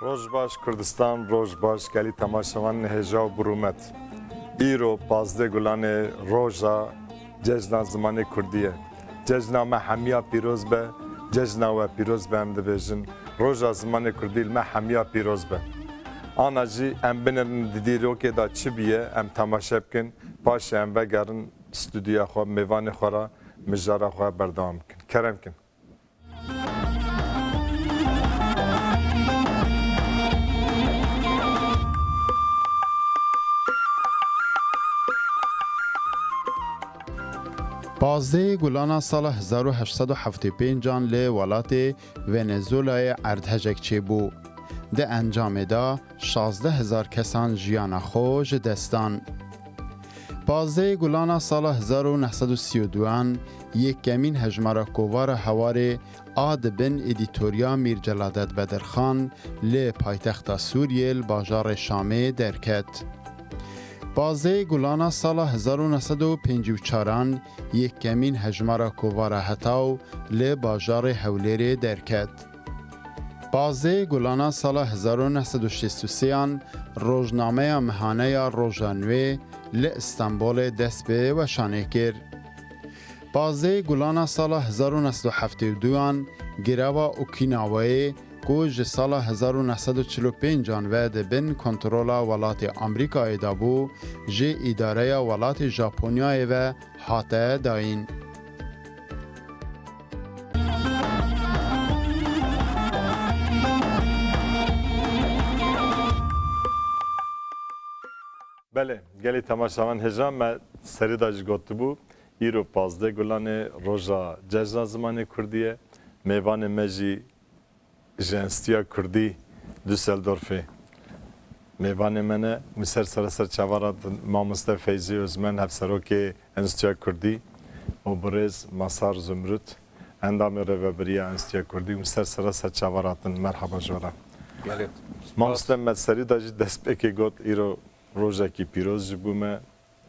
روژباش کردستان روژباش گلی تماشاوان هجا و برومت ایرو پازده گلان روژا جشن زمان کردیه جشن ما همیا پیروز به جشن و پیروز به هم دبیجن روژا زمان کردی ما همیا پیروز به آنا جی ام بینن دیدی رو که دا چی بیه ام تماشا بکن پاش ام بگرن استودیا خواه میوان خورا مجارا خواه بردام کن کرم کن پازده گلان سال 1875 لی ولات ونزوئلای اردهجک چی بو. ده انجام دا 16,000 کسان جیان خوش دستان. پازده گلان سال 1932 یک کمین هجمارا کووار هوار آد بن ادیتوریا میر جلادت بدرخان لی پایتخت سوریه باجار شامه درکت. بازه گلانا سال 1954 یک کمین هجمارا کووارا هتاو لی باجار حولیر درکت. بازه گلانا سال 1963 روزنامه مهانه روزانوی لی استانبول دست به و شانه کر. بازه گلانا سال 1972 گراوا اوکیناوای گوش سال 1945 و دبن کنترولا ولات امریکای دابو جه اداره ولات ژاپنیای و هاته داین. بله گلی تماشاوان هجا ما سری داج گوت بو ایرو پازده گلان روژا جشن زمان کردیه میوان مجی جنسیا کردی دوسلدورفی میوان منه مسر سر چوارات ما مصطفی فیزی ازمن هفسروکی انستیا کردی و برز مسار زمرد اندام روبریا انستیا کردی مسر سر چواراتن مرحبا جورا ما مصطفی سری داجی دست بکی گوت ایرو روزا کی پیروز جبومه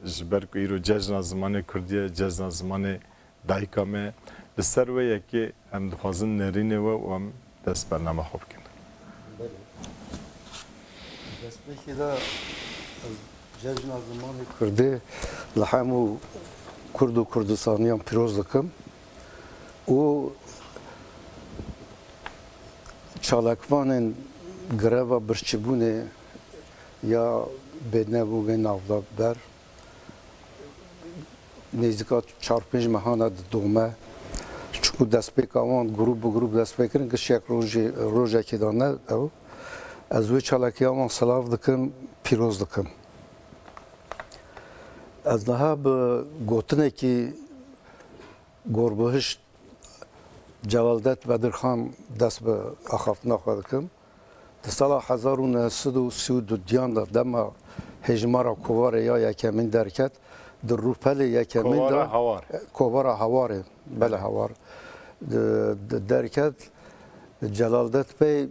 جبر کو ایرو جشن زمان کردیه جشن زمان دایکامه لسروی یکی هم دخوازن نرینه و هم دست برنامه خوب کن. دست بکی دا از جشن زمان کرده لحمو کرد و کردستانیان پیروز دکم و چالکوان گروا برچبونه یا بدنه بوگه نافدار بر نزدیکات 4-5 ماهانه دومه چون دست پیکاوان گروپ دست پیکرن که شک روزه که دانه او از وی چالکیاوان سلاف دکم پیروز دکم از daha به گوتنه که گربهش جلالدت بدرخان دست به اخاف نخواه دکم در سال 1932 دما هجمارا کووار یا یکمین درکت در روپل یکمین دا کووار هواره بله هوار درکت جلالدت پی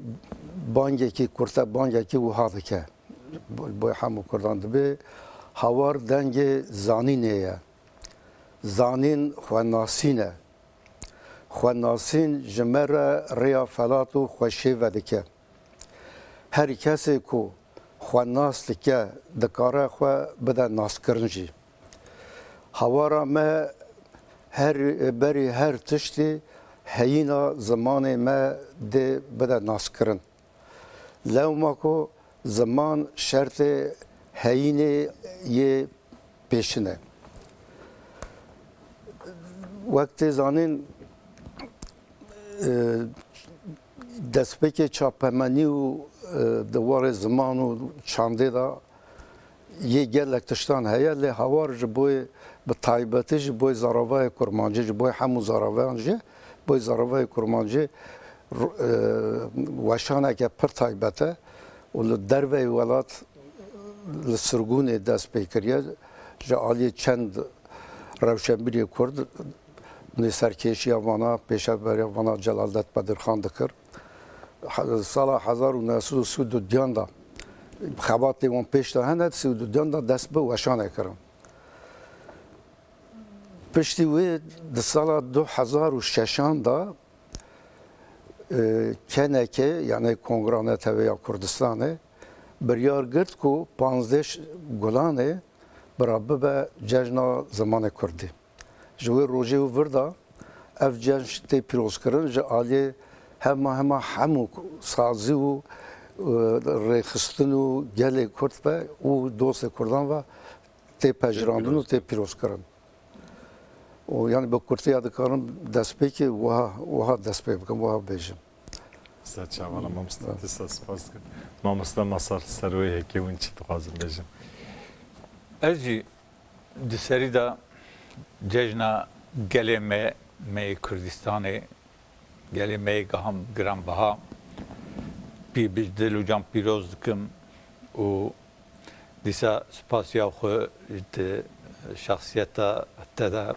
بانگی که کرده بانگی که و هاده که باید همو کردن دبی هوار دنگ زانینه زانین خواناسینه خواناسین جمر ریا فلات و خوشی وده که هر کسی که خواناس که دکاره خو بده ناس کرنجی هوارا ما هر تشتی هینا زمان ما ده بده ناس کرن لو ما کو زمان شرط هینه یه پیشنه وقت زانین دستپک چاپمنی و دوار زمان و چانده دا یه گلک تشتان هیا لی هوار جبوی به طایبتی جبوی زاروای کرمانجی جبوی همو زاروای بوی زاروای کرمانجی وشانه که پر طایبته و دروی ولات لسرگون دست پیکریه جالی چند روشنبیری کرد نسرکشی وانا پیشبری وانا جلالدت بدرخان دکر سال 1932 دا خباتی وان پیش دا هند 32 دا دست به وشانه کرم پشتی وی در سال 2006 دا کنکه یعنی کنگرانه تویا کردستانه بریار گرد کو 15 گلانه برابر به جشن زمان کردی جوی روزی و وردا اف جشن تی پیروز کردن جالی همو سازی و ریخستن و گل کرد و دوست کردن و تی پجراندن و تی پیروز کردن و یعنی به کردی یاد کردم دست پی که وها دست پی بکن وها بیشم سچ اولا مامستا تساس پاس کرد مامستا مسار سروی هکی اون چی تخوازم بیشم اجی دسری دا جشنا گله می کردستانه گله می گهم گران بها پی بجدل و جان پیروز دکم و دیسا سپاسیا خو شخصیت تدا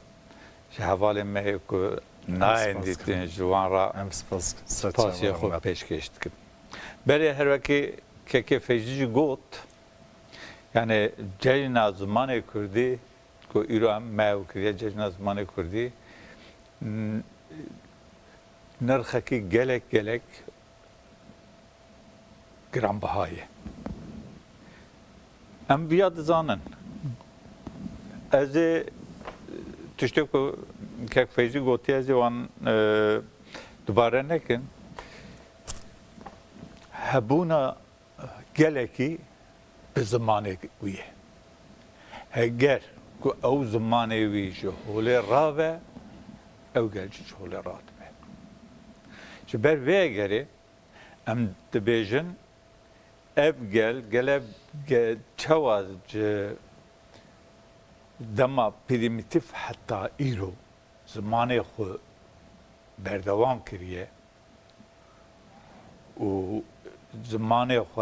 شهوال می کو ناین دیتن جوان را ام سپاس سپاسیا خو پیشکش دکم بله هر وکی که فیجی گوت yani cejna zamanı Kürdi ko İran mevkiye cejna zamanı Kürdi nırxaki gelek gram bahayı. Em biyad zanın. Ez tüşte ko kek feyzi goti ez wan dubare nekin hebuna geleki به زمانه ویه هگر که او زمانه وی جو هوله راوه او گلچ هوله رات به چه بر وی گری ام دبیجن اب گل چواز دما پریمیتیف حتی ایرو زمانه خو بردوام کریه و زمانه خو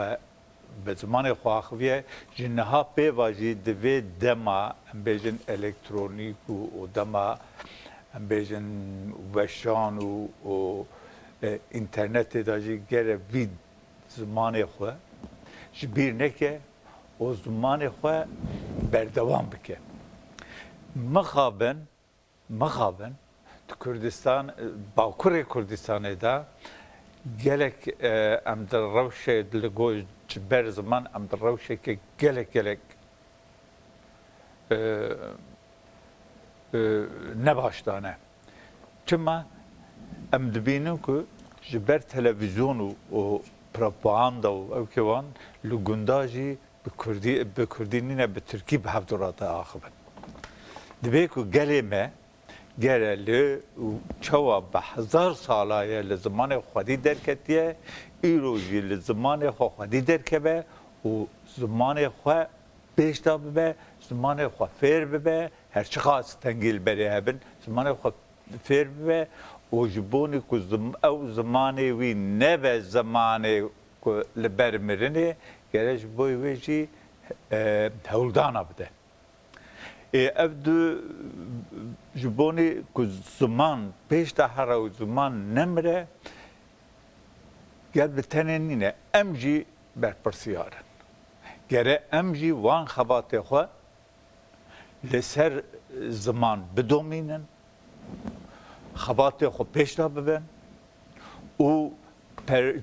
به زمان خواهیه جنها به واجی دوی دما بیشن الکترونیک و دما بیشن وشان و اینترنت داشتی گره وید زمان خواه جبیر نکه و زمان خواه بردوام بکه مخابن تو کردستان باکور کردستان دا گلک ام در روشه دلگوش بر زمان ام در روشه که گلک نباشتانه چما ام دبینم که جبر تلویزیون و پروپاگاندا و او که وان لگنداجی به کردی نه به ترکی به هفدورات آخبن دبی که گلیمه گرلی و چوا به 1000 ساله لزمان خودی درکتیه ایروزی لزمان خودی درکبه و زمان خود بیشتر ببه زمان خود فیر ببه هر چه خواست تنگیل بری هبن زمان خود فیر ببه و جبونی که او زمانی وی نبه زمانی که لبر مرنه گرش بوی ویجی هولدانا بده ابدو جبونی که زمان پیش هر و زمان نمره گل به تنینه امجی بر پرسیارن گره امجی وان خبات خو لسر زمان بدومینن خبات خو پیش دا ببن و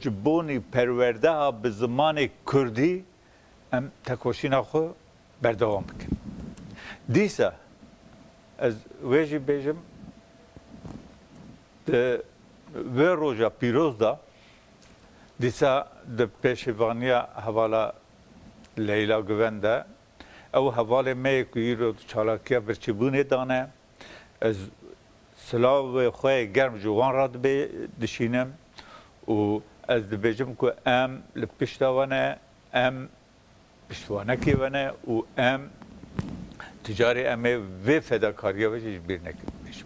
جبونی پرورده ها به زمان کردی ام تکوشین خو بردوام بکن دیسا از ویجی بیجم ده و روژا پیروز دا دیسا ده پیشوانیا حوالا لیلا گونده او حواله می که رو چالاکیا برچبونه دانه از سلاو خواه گرم جوان را دشینم و از ده بیجم که ام لپشتوانه ام پشتوانه کی ونه و ام تجاری امه و فداکاریه و جبیر نکردیم.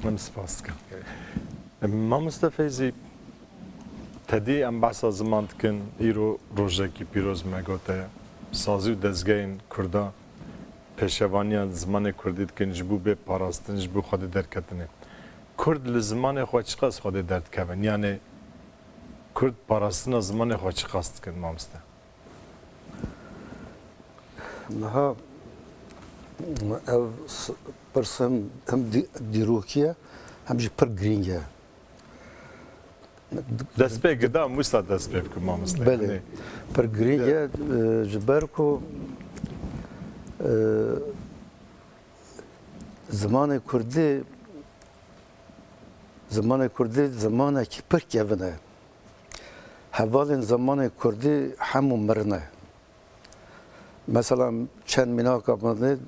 من سپاس کنم. ما مستفیزی تدی ام بحث زمان کن ایرو روزه کی پیروز مگوته سازی و دزگین کردا پیشوانیان زمان کردید کن جبو به پاراستن جبو خود درکتنه کرد لزمان خود چقدر خود درد کن یعنی کرد پاراستن زمان خود چقدر کن ما مسته نها ev persem hem dirokiye hem jî pir giring e. دست به گدا موسا دست به که ما مثلا بله پر گرینگه جبر کو زمان کردی زمان کی پر کevine حوالین زمان کردی همو مرنه مثلا چند مینا کابنده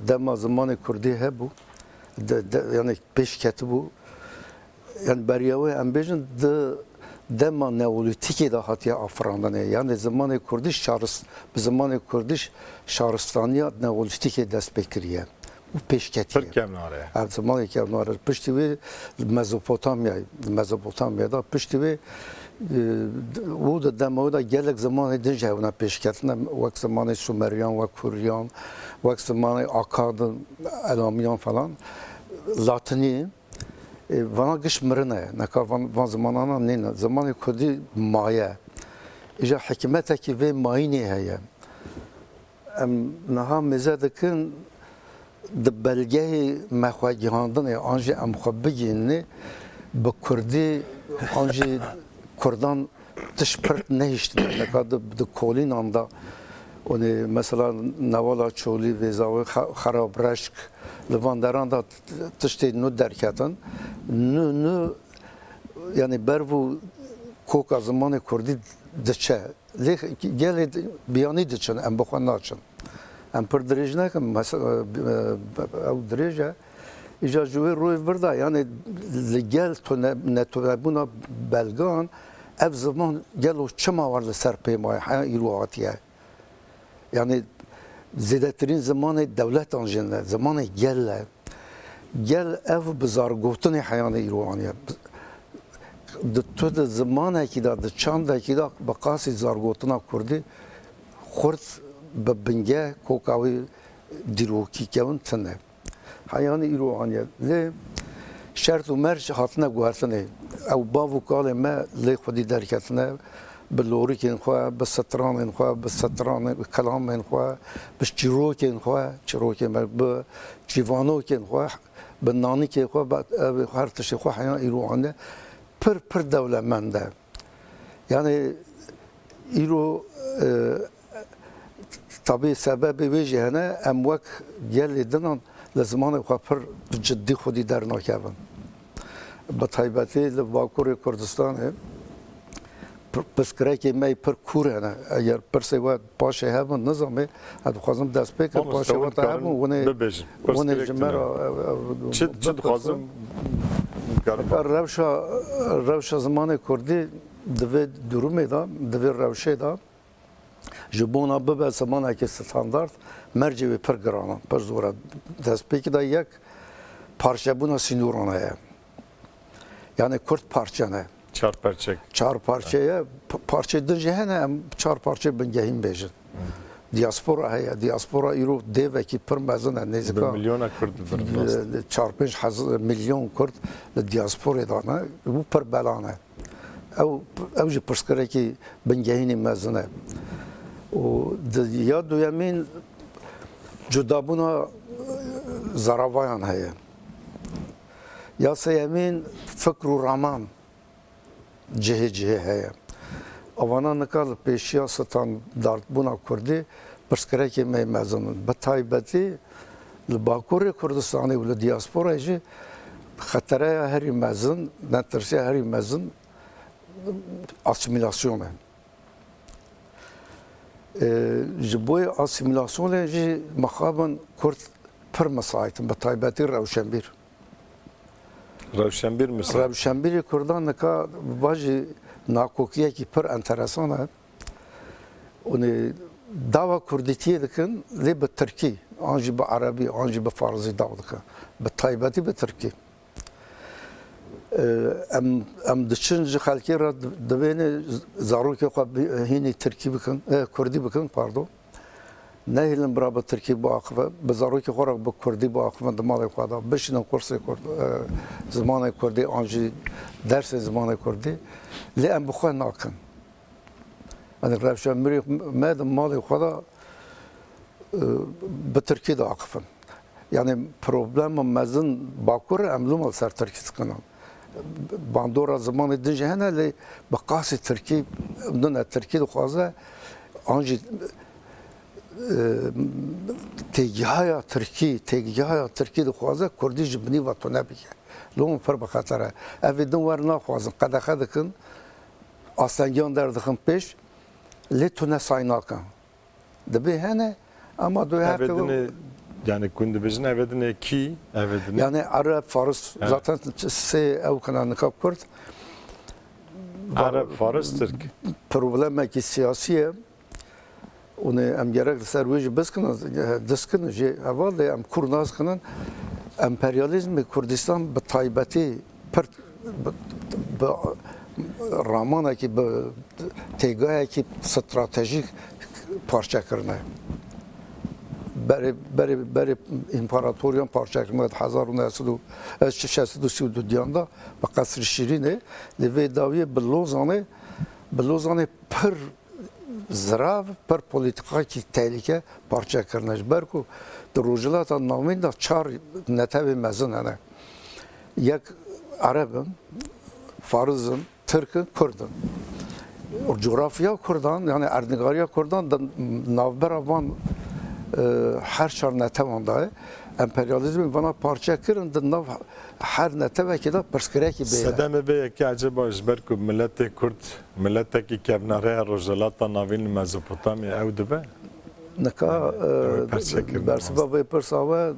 دما زمان کردی هبو yani peş bu yani beriyavi em bejin dema neolitik da hatiye Afran'da yani zamanı Kurdiş şarist bir zamanı Kurdiş şaristaniya neolitik dest bekiriye bu peşketiye. Türkiye nare. Evet zamanı ki nare pişti ve Mezopotamya'da pişti ve o da dema da gelek zamanı dince ona peşketine vak zamanı Sümeryan ve Kuryan vak zamanı Akkad'ın Elamiyan falan Latini vana giş mirine neka van zamanana nene zamanı Kurdi maya İca hikmeteki ve mayini heye em naha mezadekin de belgeyi mehvagihandın anji em xabigini bu Kurdi anji Kurdan tişpert nehişti neka de kolin anda onu mesela navala çoli ve zavi xarab reşk Levandaran da tiştê nû derketin nû yani bervû koka zimanê Kurdî diçe lê gelê biyanî diçin em bi xwe naçin em pir dirêj nekin ew dirêj e îja ji wê royê vir da yani li gel netûnebûna belgan ev ziman gelo çima war li ser pêmayê heya îro hatiye yani زیادترین زمان دولت آنجنه زمان گل اف بزرگوتن حیان ایرانیه تو ده زمانه کی دا ده چنده کی دا بقاسی زرگوتنا کردی خورد به بنگه کوکاوی دیروکی کون تنه حیان ایرانیه لی شرط و مرج هاتنه گوهرتنه او باو کال ما لی خودی درکتنه باللوريكين خوا بالستران خوا بالستران كلام خوا بالشيروكين خوا شيروكين بجيفانوكين خوا بالنانيكي خوا بهرتشي خوا حيان إيرو عنده پر دولة من ده يعني إيرو طبيعي سبب وجه هنا أموك يلي دنان لزمان خوا پر جدي خودي درنا كابن بطيبتي لباكور كردستان پسکرکی می پر کوره نه اگر پرسه و پاشه هم نظامی اد خوازم دست پک پاشه و تا هم ونه جمرا چه خوازم روشا زمان کردی دوی درومه دا دوی روشه دا جبونا ببه زمان که استاندارد مرجوی پر گرانه پر زوره دست پک دا یک پارچه بونا سینورانه yani Kürt parça ne Çar parçaya parça dince hene çar parça bengehim bejin. Diaspora heye diaspora İro deveki permezine nezika. Milyona Kürt. Çar 5 milyon Kürt diaspora dana bu per belane. Ev ji perskereki bengehini mezine. O ya duyamin cudabuna zaravayan heye. Ya seyemin fikru raman cihê heye. Avana nikal pêşiya standardbûna Kurdî pirsgirêkê me mezin in. Bi taybetî li Bakurê Kurdistanê û li diasporayê jî xetereya herî mezin, netirsiya herî mezin asimilasyon e. Ji bo asimilasyonê jî mexabin Kurd pir mesaitin bi taybetî Rewşenbîr. Rewşenbîr misal. Rewşenbîrê Kurdan nika bajî nakokiyekî pir enteresan e. Onê dava Kurdîtiyê dikin lê bi Tirkî, an jî bi Erebî, an jî bi Farzî dav dikin. Bi taybetî bi Tirkî. Em diçin ji xelkê re divêne zarokê xwe hînî Tirkî bikin, Kurdî bikin, pardon. Nehêlin bira bi Tirkî biaxive, bi zarokê xwe re bi Kurdî biaxivin di malê xwe de, bişînin kursê zimanê Kurdî an jî dersê zimanê Kurdî, lê em bi xwe nakin. Yani Rewşenbîrê me di malê xwe de bi Tirkî diaxivin. Yani problema mezin Bakurê em lûma ser Tirkî dikinan. باندورا زمان دنجه هنه لی بقاس ترکی دنه ترکی دخوازه آنجی تیگه های ترکی دخوازه کردی جبنی و تو نبیه لون پر بخاطره اوی دن ور نخوازن قدخه دکن آسنگیان در دخن پیش لی تو نسای ناکن دبی هنه اما دوی هر yani kundu bijin evedine ki evedine yani Arap, Fars zaten ev kanalını Kürt Arap, Fars, Türk. Problem ki siyasiye onu em gerek serveci diskin ji evvel de em Kurnaz kının emperyalizmi Kurdistan bi taybeti per ramana ki tegaya ki stratejik parça kırına بری امپراتوریان پارچه کرد 1932 دا با قصر شیرینه لیوی داویه بلوزانه پر زراف پر پولیتیکایی که تهلیکه پارچه کردنش برکو در روجلات نامین دا 4 نتوی مزن هنه یک عربن فارزن ترکن کردن جغرافیا کردان یعنی اردنگاریا کردان نوبر افغان her çar netevanda emperyalizmin bana parça kırın da her neteve ki da perskireki beyler. Sedeme be ki acaba jberku millete Kürt millete kevnare rojalata navin Mezopotamya ev be neka bersiva ve persava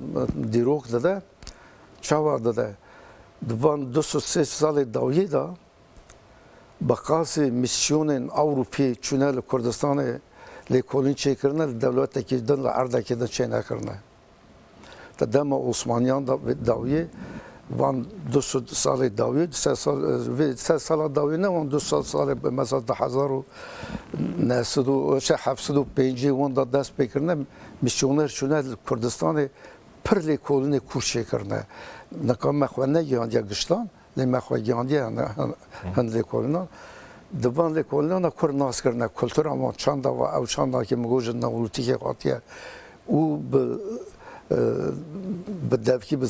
dirok da çava da divan 203 salı daviye da bakası misyonun Avrupa çünel Kürdistan'ı لیکولین چه کردن دولت که دن لعرض که دن چه نکردن تدام عثمانیان داویه وان 200 سال داویه 3 سال داویه نه وان 200 سال مثلا 1975 وان دا دست بکردن میشونر شونه کردستان پر لیکولین کورس کردن نکام مخوانه گیاندیا گشتان لی مخوان گیاندیا هند لیکولینان دوان لیکولنا کور ناس کردن کلتور اما چند و او چند که مگوجن نولتی که قاطیه او به دفکی به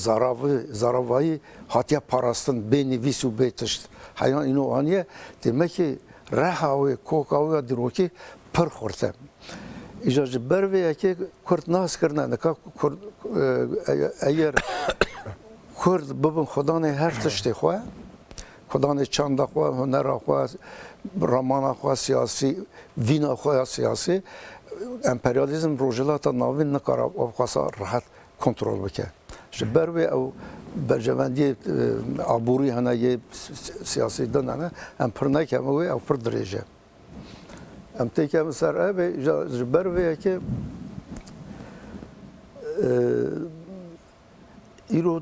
زاراوی هاتیه پاراستن بینی ویسو بیتشت حیان اینو آنیه دیمه که رهاوی کوکاوی دروکی پر خورده ایجاج برویه که کرد ناس کردن نکا اگر کرد ببین خدا نه هر تشتی خواه خدان چند خواه هنر خواه رمان خواه سیاسی وین خواه سیاسی امپریالیزم روجلات ناوین نکار افغاسا راحت کنترل بکه بروی او برجواندی عبوری هنه یه سیاسی دن هنه ام پر نکمه او پر درجه ام تیکم سر اوه بروی که ایرو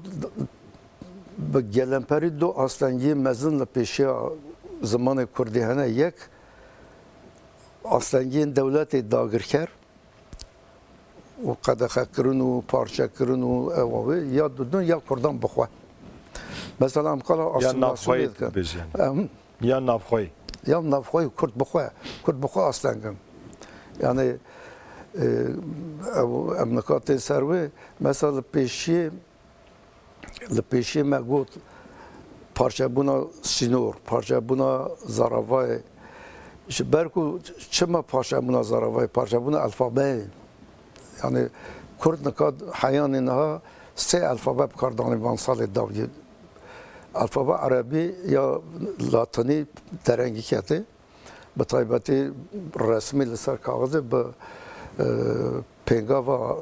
به گلمپری دو آستانگی مزن لپیشی زمان کردی هنه یک آستانگی دولت داگرکر و قدخه کرن و پارچه کرن و اوه یا دودن یا کردان بخواه مثلا امکالا آسیماسیون کن یا نافخوی کرد بخواه آستانگن یعنی امنکات سروه مثلا لپیشی مگود پارچه بونا سینور پارچه بونا زاراوای برکو چما پارچه بونا زاراوای پارچه بونا الفابه یعنی کرد نکاد حیان اینها 3 الفابه بکاردانی وان سال داویه الفابه عربی یا لاتینی درنگی کتی به طایبتی رسمی لسر کاغذه به پنگاوا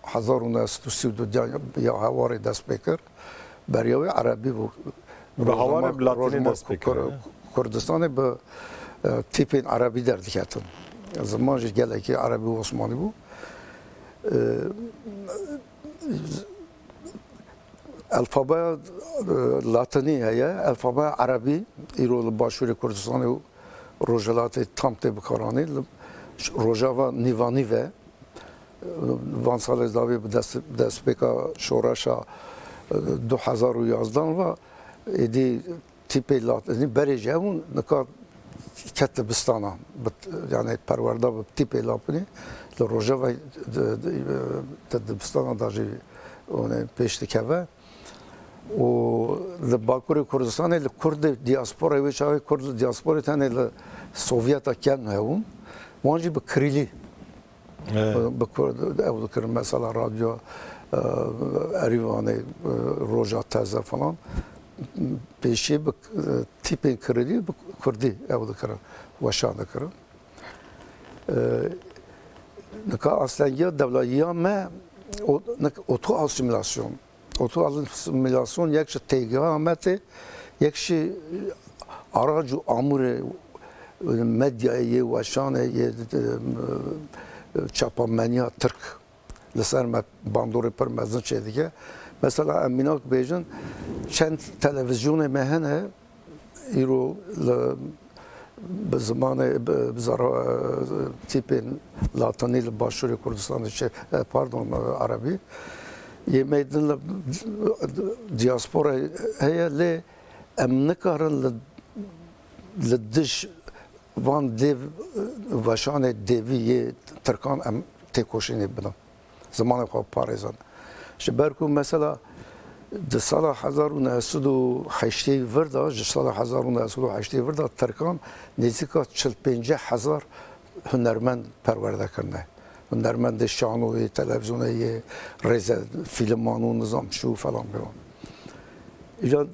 1932 یا هواری دست بکر بریاوی عربی بود به هواری لاتینی دست بکر کردستان به تیپین عربی در دیکتن زمان جگله که عربی و عثمانی بود الفابه لاتینی هیا الفابه عربی ایرو باشوری کردستان و روجلات تامت بکارانی روجاوا نیوانی و وان سال داوی به دست بکا شورشا 2011 و ایدی تیپی لاتینی بریجه اون نکار کتب بستانا یعنی پرورده به تیپی لاتینی روجاوا دبستانا داجی اون پیشت که و لباکوری کردستان لکرد دیاسپورا و چاوی کرد دیاسپورا تنه لسوویتا کن هون وانجی بکریلی بکرد او ذکر مثلا رادیو اریوانه روجا تازه فلان پیشی تیپ کریلی بکردی او ذکر وشان ذکر نکا اصلا یا دولتیا ما اوتو اسیمیلاسyon اوتو اسیمیلاسyon یک تیگه آمده یک aracı amure medyayı و شانه çapamaniya Türk لسر باندور پر مزن چه دیگه مثلا امیناک بیجن چند تلویزیون مهنه ایرو به زمان بزارا تیپ لاتانی باشور کردستان پاردون عربی یه میدن دیاسپورا هیا لی ام نکارن لدش وان دیو وشان دیوی ترکان ام تکوشینی بدن زمان خواب پارزان شبرکو مثلا ده سال 1908 وردا سال 1908 وردا ترکان نزدیکا 45,000 هنرمند پرورده کرده هنرمند شانوی تلویزیونی رزه فیلمانو نظام شو فلان بیان ایجا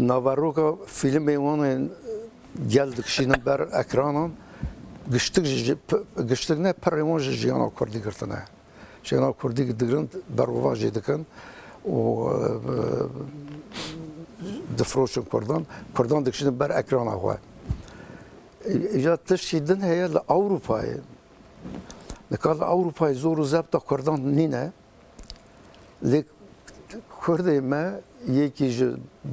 ناوروکا فیلم ایوان geldik şimdi ber ekranın gıştık ne peremon jiyana kurdi girtine jiyana kurdi gidirin berova jedikin o defroşun kurdan dik şimdi ber ekrana var ya tışidin heye Avrupa'yı ne kadar Avrupa'yı zoru zapta kurdan nine lek kurdi me یکی ج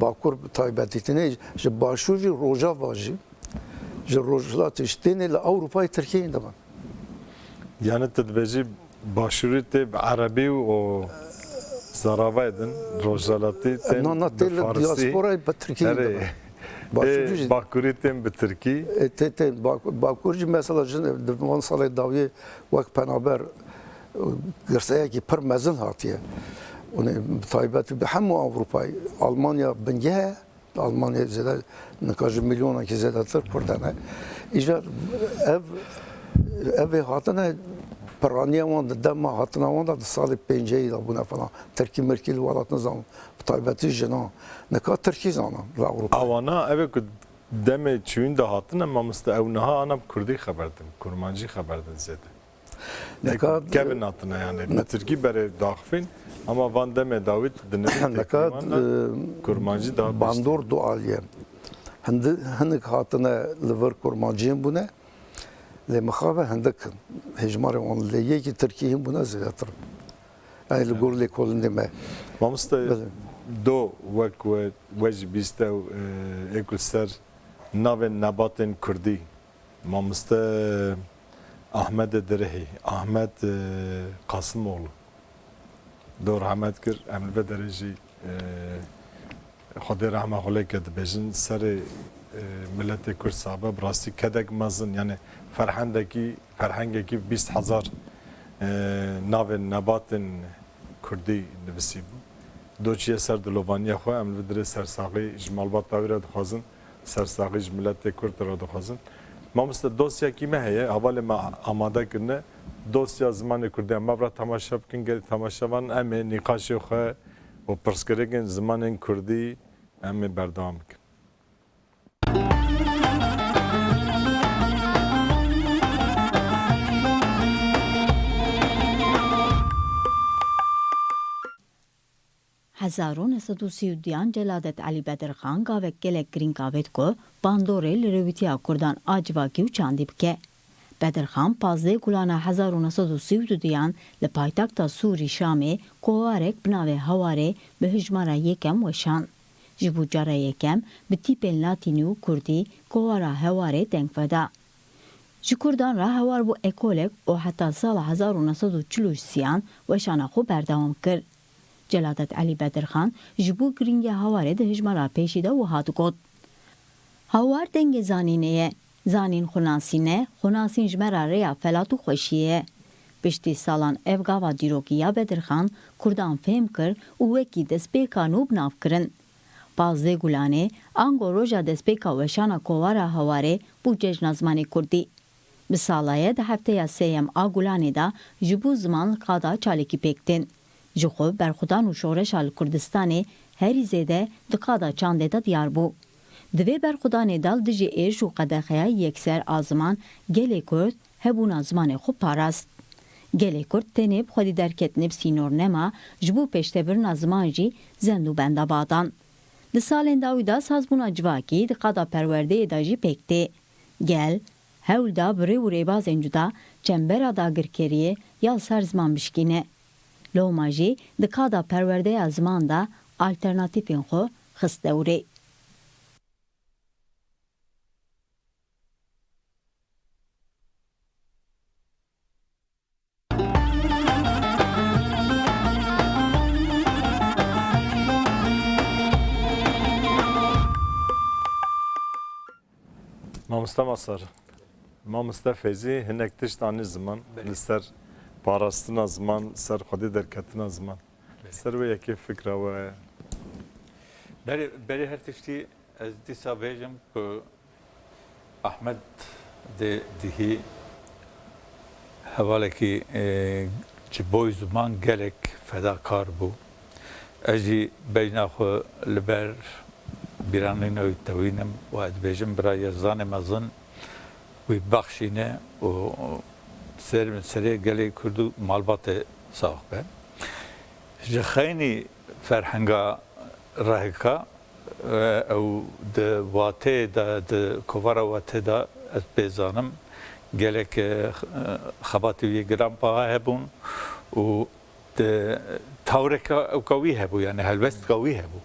باکور تایبتیتنه ج باشوری روجا واجی ج روجلاتش تینه لأوروپای ترکیه اندمان Yani tedbeci başuri te Arabi o zarabaydın rojalati te نه تیل دیاسپورای به ترکیه اندمان Bakuri te be Türkiye باکورجی مثلا دوان سال داوی وقت پنابر گرسایه کی پر مزن هاتیه Onu taybeti hem Avrupa'yı Almanya bence Almanya zede ne kadar milyona ki zededir buradan. İşte ev hatına paraniye var da ma hatına var da salı penceyi da buna falan. Türkiye merkezi valat nizam taybeti jena ne kadar Türkiye zanan Avrupa. Avana evet deme çün de hatına mamsta evnaha anam Kurdi haberdim. Kurmancı haberdim zede. Ne kadar Kevin hatına yani Türkiye bere dağfin ama Van deme David dinle. Ne kadar kurmancı da bandor doğaliye. Hendik hatına liver kurmancıyım buna. Le mekhabe hendik hecmare on leye ki Türkiye'nin buna ziyatır. Yani le gurle kolun deme. Mamsta do vak vej biste ekulser nave nabatin Kurdi. Mamsta Ahmet Derehi, Ahmet Kasımoğlu. دور حمد کر امروز درجی خدا رحمه خاله کرد بچن سر ملت کرد صاحب براستی کدک مزن یعنی فرهنگی 20,000 ناو نباتن کردی نویسی بود دوچیه سر دلوانی خواه امروز در سرساقی جمالبات داویره دخوازن سرساقی ملت کرد را دخوازن ما مثل دوسیا کی مهیه اول ما آماده کرده دوسیا زمان کردی ما برای تماشا بکن گری تماشاوان امی نقاشی خواه و پرسکرگن زمان کردی امی بردام کن هزارون دیان جلادت علی بدرخان گاوک گلک گرین گاوت کو باندوره لرویتیا کردان آجواکی و چاندی بکه. بدرخان 15 گلانه 1932 لپایتاکتا سوری شامه کوارک بناوه هواره به هجماره یکم وشان. جبوجاره یکم به تیپ لاتینی و کردی کوارا هواره دنگ فدا. جکردان را هوار بو اکولک و حتی سال 1943 وشانه خو بردوام کرد. جلادت علی بدرخان جبو گرینگ هواره ده هجماره پیشیده و هاتو گد. هوار دنگ زانینه زانین خوناسینه خوناسین جمره ریا فلاتو خوشیه. پشتی سالان افگاوا دیروگیا بدرخان کردان فهم کر و وکی دست بیکانو بناف کرن. 15 گولانه آنگو روژا دسپیکا وشانا کوارا هواره بو ججنا زمانی کردی. به سالایه ده هفته یا سیم آگولانه دا جبو زمان قادا چالکی پیکتین. جخو برخودان و شورش آل کردستانه هری زیده ده قادا چانده دا دیار بو. دوی برخودانه دال دجی ایش و قدخیا یکسر آزمان گلی کرد هبونا زمان خوب پاراست. گلی کرد تنیب خودی درکت نب سینور نما جبو پشته برنا زمان جی زندو بنده بادان. ده سالین داوی دا سازبونا جواکی ده قادا پرورده دا جی پیکته. گل هول دا بری و ریباز انجودا چنبرا دا گرکریه یا سر زمان بشکینه. لوما جی ده قادا پرورده زمان دا آلترناتیفین خو خست دوره. مامستا مصر مامستا فیزی هنک تشت آنی زمان لسر پاراستنا زمان سر خودی درکتنا زمان سر و یکی فکر و بری هر تشتی از دیسا بیجم که احمد دهی حواله که جبوی زمان گلک فداکار بو اجی بینا خو لبر بیرانی نوی توینم و ادبیجم برای زن مزن وی بخشینه و سری گلی کردو مالبات ساخت به جخینی فرهنگا راهکا او د واته د کوارا واته دا از بیزانم گلی که خباتی وی گرام پاها هبون و د تاورکا او قوی هبو یعنی هلوست قوی هبو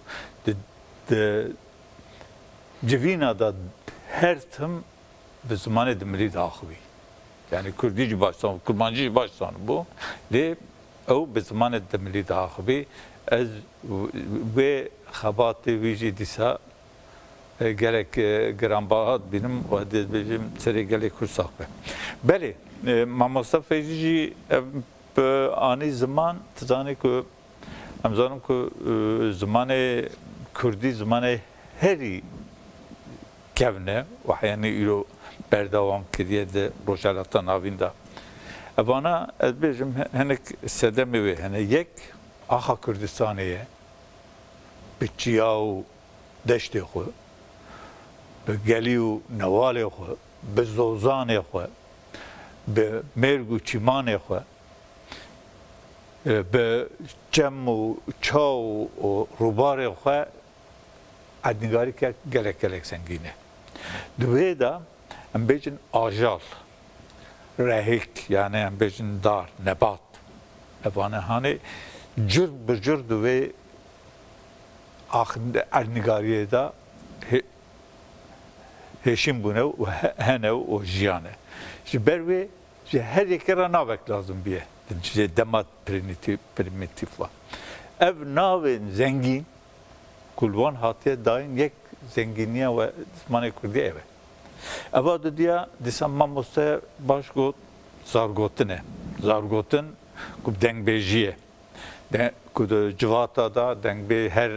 د جوینا دا هر تم به زمان دمری داخوی یعنی کردی جی باشتان کرمانجی جی باشتان بو لی او به زمان دمری داخوی از و خباتی ویجی دیسا گلک گرانباهات بینم و دید بیجیم سری گلک کرساق به بله ماموستا فیجی به آنی زمان تزانی که همزانم که زمان کردی زمان هری کونه و حیانی ایرو بردوام کردیه ده روشالتا ناوین دا اوانا از بیجم هنک سدمی وی هنه یک آخا کردستانیه به چیاو دشتی خو به گلیو نوالی خو به زوزانی خو به مرگو چیمانی خو به جم و چاو و روبار خو ادنگاری که گلک گلک سنگینه دوی دا ام بیجن آجال رهیک یعنی ام بیجن دار نبات نبانه هانه جر بجر دوی ادنگاری دا هشیم بونه و هنه و جیانه بروی هر یکی را ناوک لازم بیه دمات پریمیتیف و اف ناوین زنگین کلوان هاتیه داین یک زنگینیه و زمان کردی اوه اوا دیا دیسم ما مسته باش گوت زارگوتنه زارگوتن کب دنگ بیجیه کد جواتا دا دنگ بی هر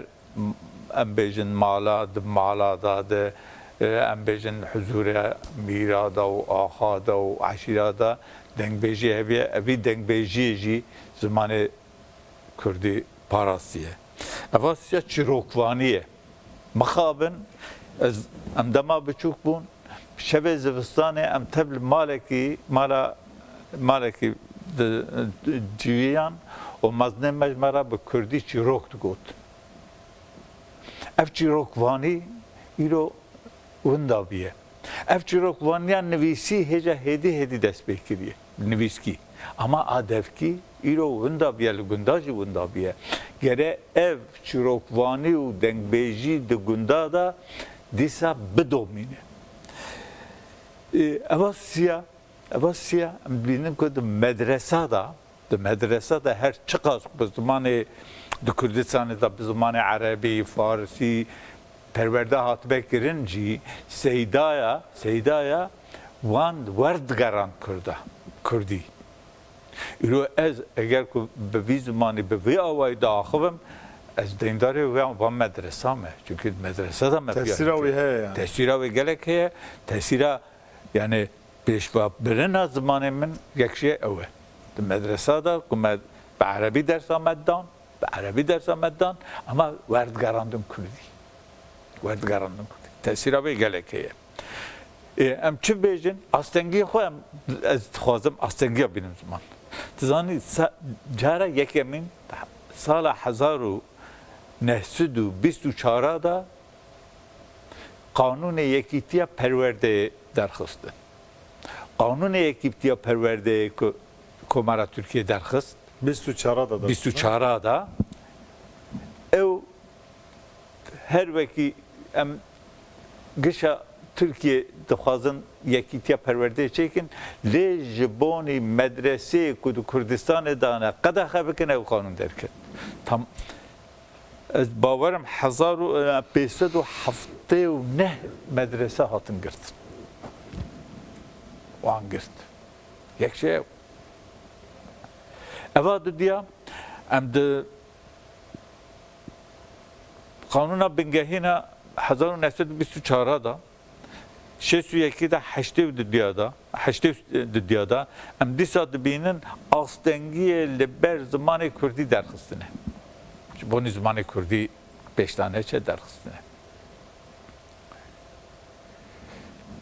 ام بیجن مالا دا ام بیجن حضور میرا دا و آخا دا و عشیرا دا دنگ بیجیه اوی دنگ بیجیه جی زمان کردی پاراستیه اواسیا چیروکوانیه مخابن از ام دما بچوک بون شبه زوستانه ام تبل مالکی جویان و مزنه مجمره به کردی چیروک دگوت اف چیروکوانی ایرو وندا بیه اف چیروکوانیان نویسی هجا هدی دست بکریه نویسکی اما آدفکی ایرو وندا بیه لگنداجی وندا بیه گره ev çirokvani u dengbêjî di gunda da dîsa bidomîne. Eva siya em bînin ku di medresa da her çi qas bi zimanê di Kurdistanê da bi zimanê Erebî, Farsî perwerde hatibe kirin jî seydaya wan werdigeran Kurdî. İro ez eger ku bi vî zimanê bi vî awayî daxivim از دینداری و مدرسه همه چون مدرسه دا مفیاد تأثیر وی هست يعني تأثیر وی گلک هست تأثیر یعنی پیش با برن زمان من یک شیء اوه المدرسه دا كما بعربي درس آمدن بعربي درس آمدن اما وردگراندم کردی وردگراندم کردی تأثیر وی گلک هست ام چه بیجن آستنگی خواهم از خوازم آستنگی بینم زمان تزانی جارا یکمین سال 1924 دا قانون یکیتیا پرورده درخواستن قانون یکیتیا پرورده که کمارا ترکیه درخواست 24 دا 24 دا او هر وکی ام گشا ترکیه دخوازن یکیتیا پرورده چیکن لی جبانی مدرسه کردستان دانه قد خبر کنه او قانون درکد tam از باورم 1579 مدرسه هاتن گرت وان گرت یک شیء اواد دیا ام ده قانون بنگهینا 1924 دا 61 دا 80 دیادا 80 دیادا ام دیسا دبینن آستنگی لبر زمان کردی درخستنه بونی زمان کردی پیشتانه چه درخستنه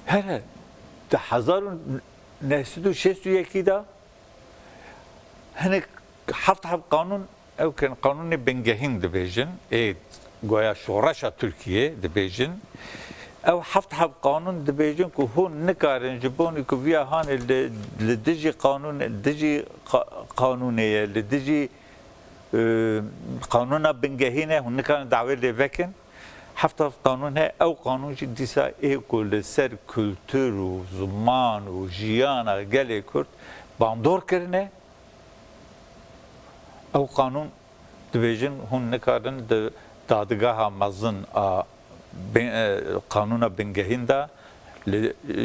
هره ده 1961 دا هنه هفت قانون او کن قانون بنگهین دبیجن اید گویا شورشا ترکیه دبیجن او هفت قانون دبیجن که هون نکارن جبونی که ویا هان لدجی قانون لدجی قانونیه لدجی قانون بنگهینه هون نکارن دعوی لیوکن هفت قانون ها او قانون جی دیسا ای کل سر کلتور و زمان و جیان گلی کرد باندور کرنه او قانون دبیجن هون نکارن دادگاه مزن قانون بنگهین دا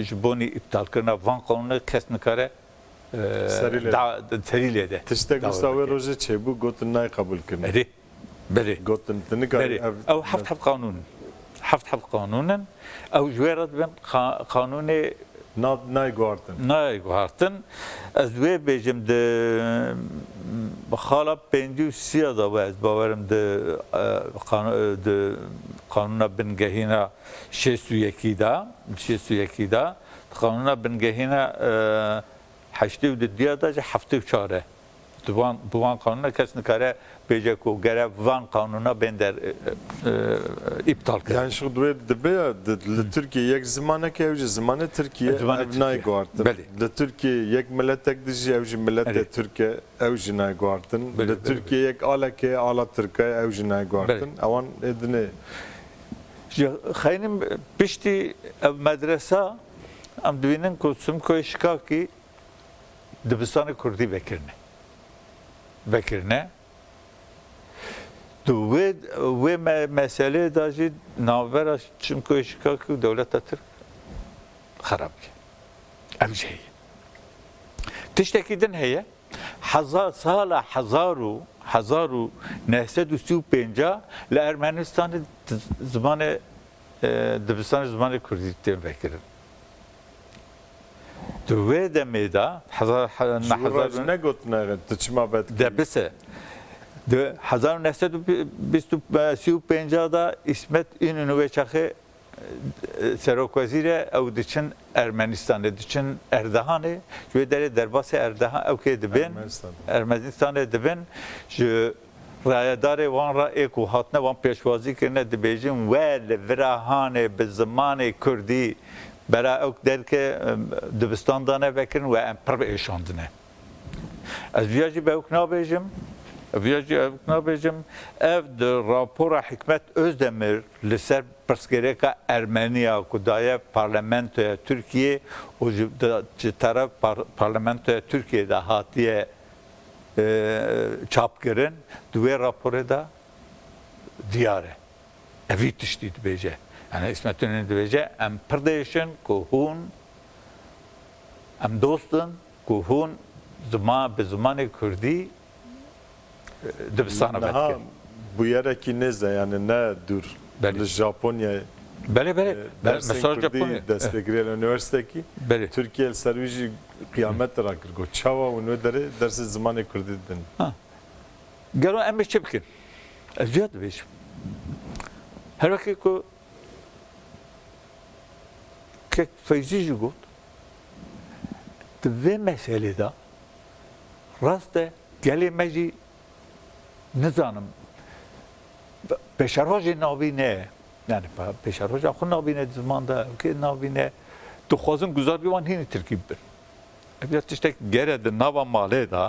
جبونی ابطال کرنا وان قانون کس نکاره سریله ده تشتاق مستوى روزه چه بو گوتن نای قبول کرنه بله گوتن تنکاری او هفت قانون هفت قانون او جویرت بین قانون نای گوارتن نای گوارتن از وی بیجم ده بخالا 53 دا از باورم ده قانون بنگهینا 61 دا قانون بنگهینا 80 دا 74 دوان قانون کس نکاره بیجه کو گره وان قانونا بندر ابطال کرد yani şu duvar dibeye Türkiye yek zamana ki evci zamanı Türkiye evnay guartın. Le Türkiye yek milletek dişi evci millete Türkiye evci nay guartın. Le Türkiye yek ala ki ala Türkiye evci nay guartın. Avan edine. خیلی پشتی مدرسه ام دوینن که سمکوی شکاکی دبستان کردی بکرنه تو و مسئله داشتی ناوراش سمکوی شکاکی دولت ترک خراب کرد امجهی تشتکیدن هیه سال 1935 لارمنستان زمان دبستان زمان کردی تیم بکرد دوی دمیدا شورش نگوت نگه تچما بد دبسه 1935 دا اسمت اینو چخه سرک وزیر او دچن ارمنستان دچن اردهانه جو درباس اردهان او که دبن ارمنستان دبن جو رایدار وان را اکو هاتنه وان پیشوازی کنه دبیجن ول وراهانه به زمان کردی برای اوک در که دبستان دانه بکرن و امپر به ایشاندنه از ویاجی به اوک نابیجم ev de rapora Hikmet Özdemir لسر پرسگریکا ارمنیا کدای پارلمانتوی ترکیه و طرف پارلمانتوی ترکیه ده هاتیه چاپ کردن دوی راپوره ده دیاره اوی تشتید بیجه yani İsmet'in diyeceği em pırdeşin kuhun em dostun kuhun zaman be zamanı Kürdi dibistana Naha betken. bu yerekî nêze yani ne dur. Belê. Li Japonya'ya بله بله dersên مساج Kurdî Japonya destpêkiriya li üniversitekî بله Türkiye li ser wî jî kıyamet ra kir got çawa û nû derê dersê zimanê Kurdî didin. گرو امش چه بکن از زیاد بیشم هر وقت که فیضی جو گفت دوی مسئله دا راسته گلی مجی نزانم پیشرهاج نابینه yani پیشرهاج آخو نابینه زمان دا که نابینه تو خوازم گذار بیوان هینی ترکیب بر ابیات تشته گره ده نابا ماله دا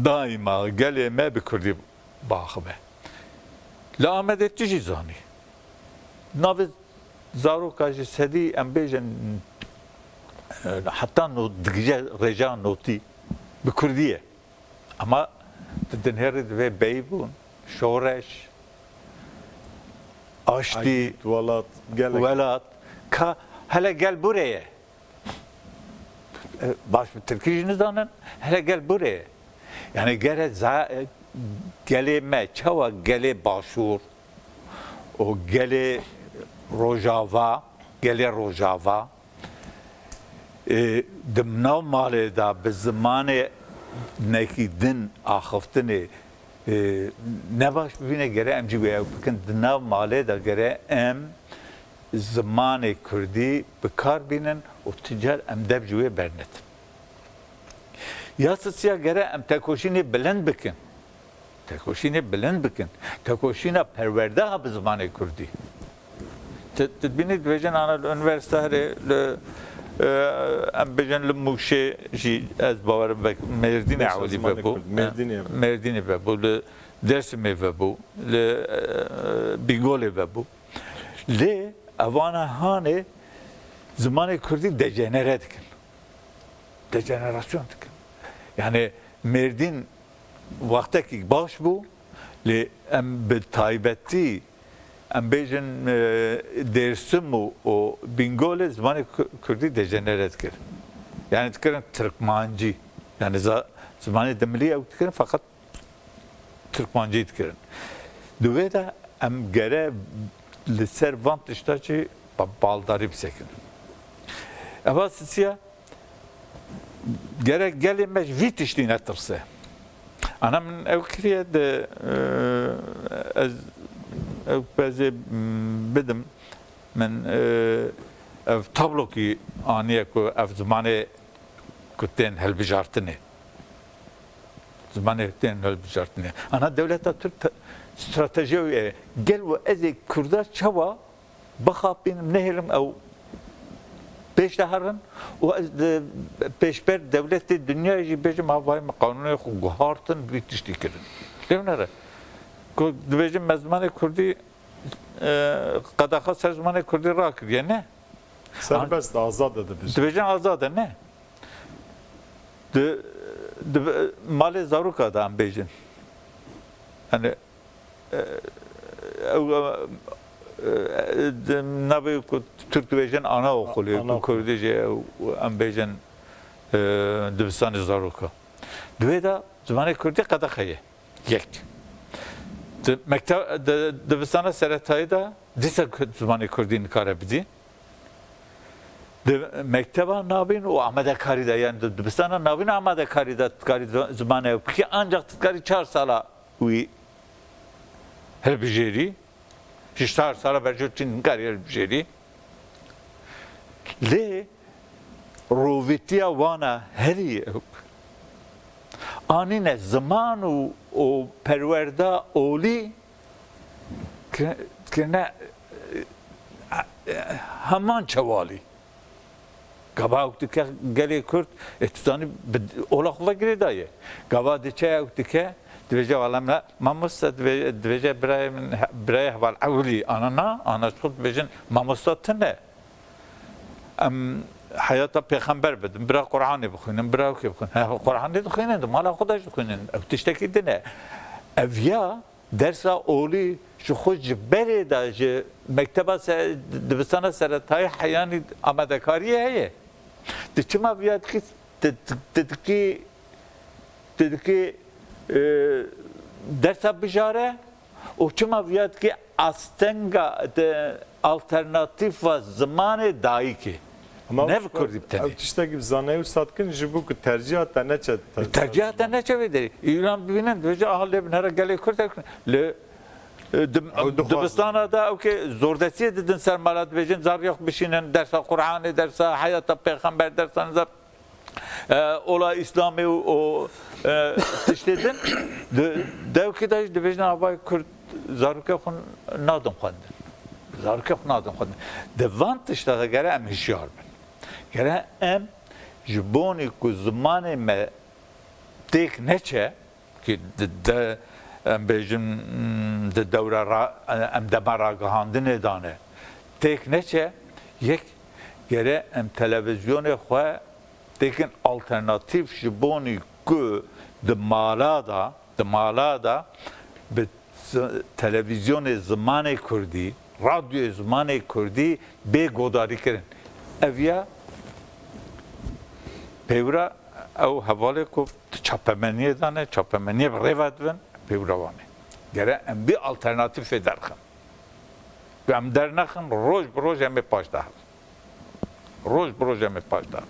daima geleme bir kurdi bağıbe. La Ahmet tişi zani. Navi zaruka ji sedi embêjin hatta no digje reja noti bi Kurdiye. Ama dinheri ve beybun şoreş aşti Velat gelek. velat ka hele gel buraya. Baş bir Türkçeniz danın hele gel buraya. Yani gele me çava gele başur o gele rojava dimnav male da bi zamanê nekî din axiftinê ne baş bibîne gere em jî wê bikin di nav malê da gere em zamanê Kurdî bikar bînin û ticar em dev jî wê bernetin. Yasasıya göre em tekoşini bilend bikin. Tekoşini bilend bikin. Tekoşina perverde ha bi zamanê Kurdî. Tedbînî dibêjin ana üniversite herê em bêjin li Mûşê jî ez bawerim vek Mêrdînê ewlî vebû. Mêrdînê vebû, li Dêrsimê vebû, li Bîngolê vebû. Lê evana hanê zamanê Kurdî dejenere dikin. Dejenerasyon dikin. Yani Merdin vakteki baş bu, li em bi taybeti em bêjin Dêrsim û Bîngolê zimanê Kurdî dejenere dikir. Yani dikirin Türkmancî. Yani zimanê dimilî ew dikirin fakat Türkmancî dikirin. Divê de em gere li ser van tişta jî baldarî bisekin. Eva sisiya gerek gelmez vit işliğine tırsı. Ana min ev kiriye de ev bazı bidim min ev tablo ki aniye ku ev zamanı kutten helbijartını. Zamanı kutten helbijartını. Ana devleta Türk strateji gel ve ezi Kurda çava bakapin nehirim ev پیش دهرن و از پیشبر دولت دنیا جی بیشم هوای قانون خو گهارتن بیتشتی کردن. لیونره که بیشم مزمان کردی قداخت سر زمان کردی را کردی نه؟ Serbest azad edebilir. Dibêjin azad e ne? Malê zaroka da em bêjin. Yani navê ku Türk dibêjin ana okulê ku Kurdî jê em bêjin dibistanê zaroka. Divê de zimanê Kurdî qedexeye yek. Dibistana seretayî de dîsa zimanê Kurdî nikare bidî. Mekteba navîn û amedekarî de yani dibistana navîn amedekarî de tikarî zimanê ki ancak tikarî 4 sala wî hilbijêrî. 4 sala berjotîn nikarî hilbijêrî. Lê rovîtiya wana herî anîne ziman û perwerda olî kirine heman çewalî. Gava dike gelê Kurd tutanî ola xwe girê daye. Gava diçe dike dibêje wala me mamosta dibêje birayê heval ewlî ana ana xwe dibêjin mamosta tune. Em hayata peygamber bidim. Bira Kur'an'ı bixwînin, bira wekê bixwînin. Kur'an'ı dixwînin, mala xwe de dixwînin. Ew tiştekî dine. Ev ya dersa olî ji xwe ji berê de ji mekteba dibistana seretayî heyanî amadekariyê heye. Di çima viyadikî درسا بجاره و چما ویاد که استنگا alternatif و زمان دایکی نه بکردی بتنی او تشتاقی بزانه و ساد کن جبو که ترجیحات تا نچه ترجیحات نچه بدری ایران ببینن دوجه آهل بنهره گلی کرد ل دبستان دا او که زوردستی ددن سرمالات بجن زاریخ بشینن درس قرآن درس حیات پیغمبر درس نظر اولا اسلامی و تشتیدن دو که داشت دویجن آبای کرد زاروکه خون نادم خواندن زاروکه خون نادم خواندن دوان تشتاده گره ام هشیار بن گره ام جبونی که زمان ما تیک نچه که ام بیجن دوره ام دمر آگاهاندن دانه تیک نچه یک گره ام تلویزیون خواه تیکن alternatif جبونی که دمالا دا به تلویزیون زمان کردی رادیو زمان کردی به گوداری کردن اویا پیورا او حواله کو چاپمنیه دانه چاپمنیه بریوت بن پیورا وانه گره ام بی alternatif درخم و ام در نخم روز بروز همه پاش دهر روز بروز همه پاش دهر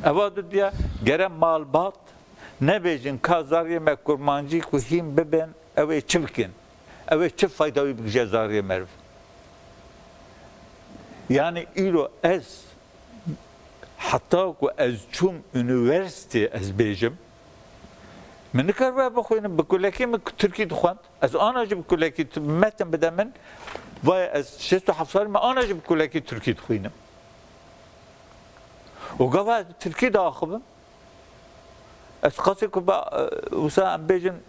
اواد دیا گره مالبات نبیجن کازاریه مکرمانجی که هیم ببین اوه چه بکن اوه چه فایدهوی بگجه زاریه مرف یعنی ایرو از حتی که از چوم انیورسیتی از بیجم من نکر باید بخوینم بکلکی من ترکی دخواند از آن اجا بکلکی متن بده من و از 67 سال من آن اجا بکلکی ترکی دخوینم و گوه ترکی داخبم از قصی که با وسا ام بیجن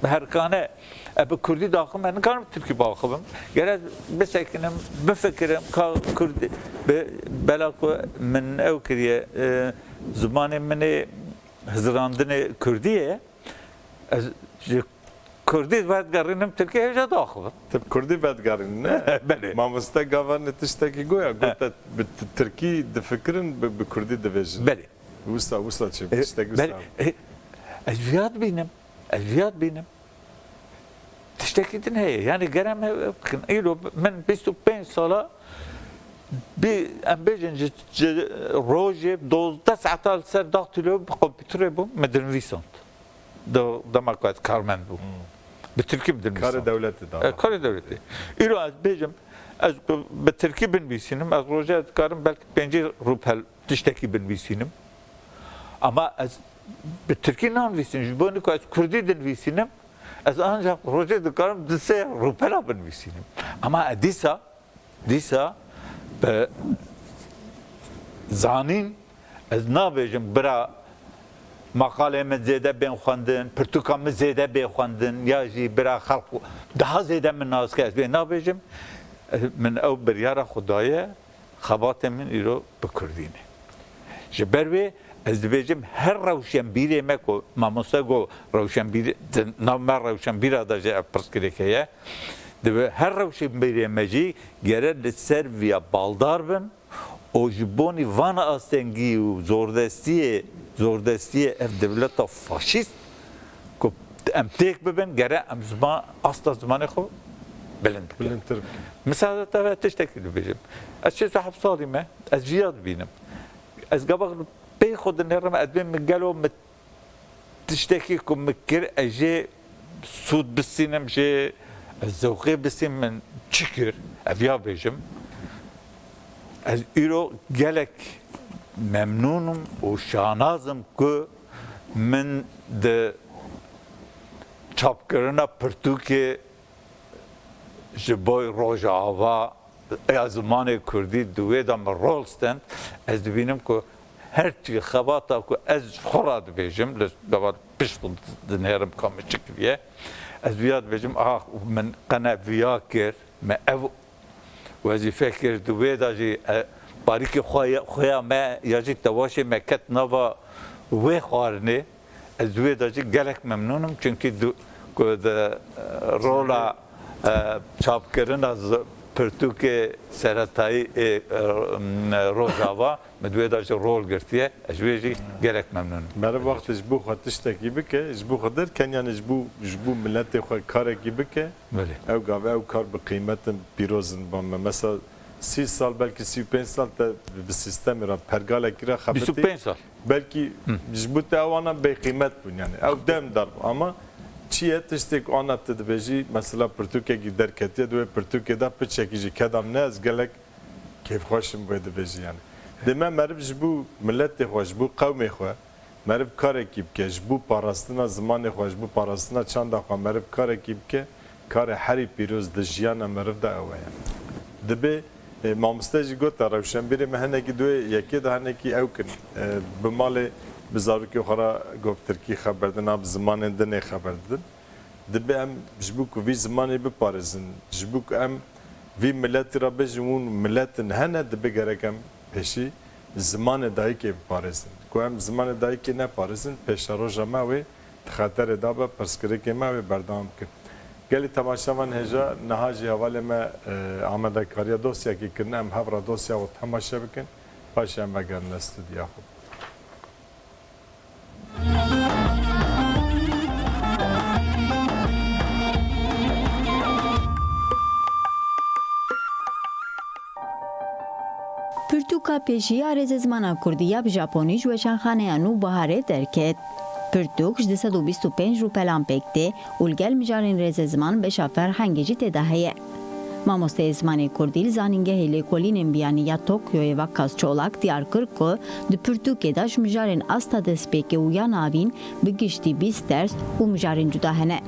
هرکانه اب کردی داخل من نکارم ترکی باخبم گرد بسکنم بفکرم که کردی بلا که من او کریه زمان من هزراندن کردیه از کردی باید گرینم ترکی هجا داخلم تب کردی باید گرین نه بله ما مسته گاوان تشتاقی گویا گویا ترکی دفکرن به کردی دویجن بله وستا چه تشتاقی بله از ویاد بینم تشتكي هي يعني قرام إيلو من 25 سالة بيجن روجي 12 سر داخلوا بكمبيوتر بو مدن فيسونت ده ما كانت كارمن بو بالتركيب مدن كار دولتي ده كار دولتي إيلو از بيجم از بالتركيب بنويسينم از روجي كارم بلكي 5 روبل تشتكي بنويسينم اما از بالتركي نانويسينم جبوني كو از كردي دنويسينم از ancak proje dikarım dise rupela benvisiyim. Ama disa be zanin az nabejim bira makalemi zede ben xwandin, pirtûkamı zede ben xwandin, ya jî bira xalq daha zede min nas kes ben nabejim min ew biryara Xwedayê xebatê min îro bi Kurdî ne. Ji ber wê ez dibêjim her rewşenbîrê me ku mamoste got rewşenbîr nav me rewşenbîra da jî ev pirsgirêk heye dibe her rewşenbîrê me jî gere li ser vîya baldar bin û ji bonî vana astengî û zordestiyê ev devleta faşîst ku em têk bibin gere em ziman asta zimanê xwe bilind bilintir. Misal te tiştekî dibêjim ez 67 salî me ez jiya dibînim ez gabak بی خود نرم ادم میگلو مت تشتکی کم مکر اجی سود بسینم جه زوقی بسیم من چکر اویا بیجم از ایرو گلک ممنونم و شانازم که من ده چاپ کرنا پرتوکه جبای روز آوا از زمان کردی دوی دام رول ستند از ببینم که هرچی خباتا که از خورد بیجم لبار پیش دنیارم کام چکیه از بیاد بیجم من قناع ویا کر من او وظیفه کر دوی داجی باریک خویا ما یاجی تواشی مکت نوا و خارنه از دوی داجی گلک ممنونم چونکی که رولا چاپ کردن از پرتوک سرطایی روزاوا مدوی داشت رول گرتیه اجویجی گرک ممنون مرا وقت جبو خاطش تکی بکه جبو خاطر کنیان جبو ملت خو کار کی بکه بله او گاو او کار به قیمت پیروزن با مثلا 30 سال بلکه 35 سال تا به سیستم را پرگال کی را خبرتی 25 سال بلکه جبو تاوانا به قیمت بون یعنی او دم در اما چیه تشتک آن تدبیجی مثلا پرتوکه کی درکتی دوی پرتوکه دا پچکی جی کدام نه از گلک کیف خوشم باید بیجی یعنی دم مرب جبو ملت خوش بو قوم خو مرب کار کی بکه جبو پاراستنا زمان خوش بو پاراستنا چند خو مرب کار کی بکه کار هری پیروز د جیان مرب دا اوه دبه مامستاجی گوت روشن بری مهنه کی دوی یکی ده هنه کی او کن به مال بزارو که خورا گفت ترکی خبر دن اب زمان دنه خبر دن دبه ام جبو که وی زمانی بپارزن جبو که ام وی ملت را بجمون ملت هنه دبه گرکم پیشی زمان دایی که بپارزن که ام زمان دایی که نپارزن پیش روژا ماوی خطر دابه پرسکره که ماوی بردام کن گلی تماشاوان هجا نهاجی حواله ما آمده کاریا دوسیا که کرنه ام هفرا دوسیا و تماشا بکن پاش ام بگرن استودیا خوب پرتوکا پیشی آرز زمانا کردیا به ژاپنی جوشن خانه انو بهاره درکت. پرتوکش 225 روپلان پکته اولگل میجارین رز زمان به شافر هنگیجی تدهیه. ماموسته زمان کردیل زانینگه هیلی کلین بیانی یا توکیوی و کاسچولک دیار کرد که ده پرتوکه داش میجارین استا دسپیک و یا ناوین بگیشتی 20 درس و میجارین جداهنه.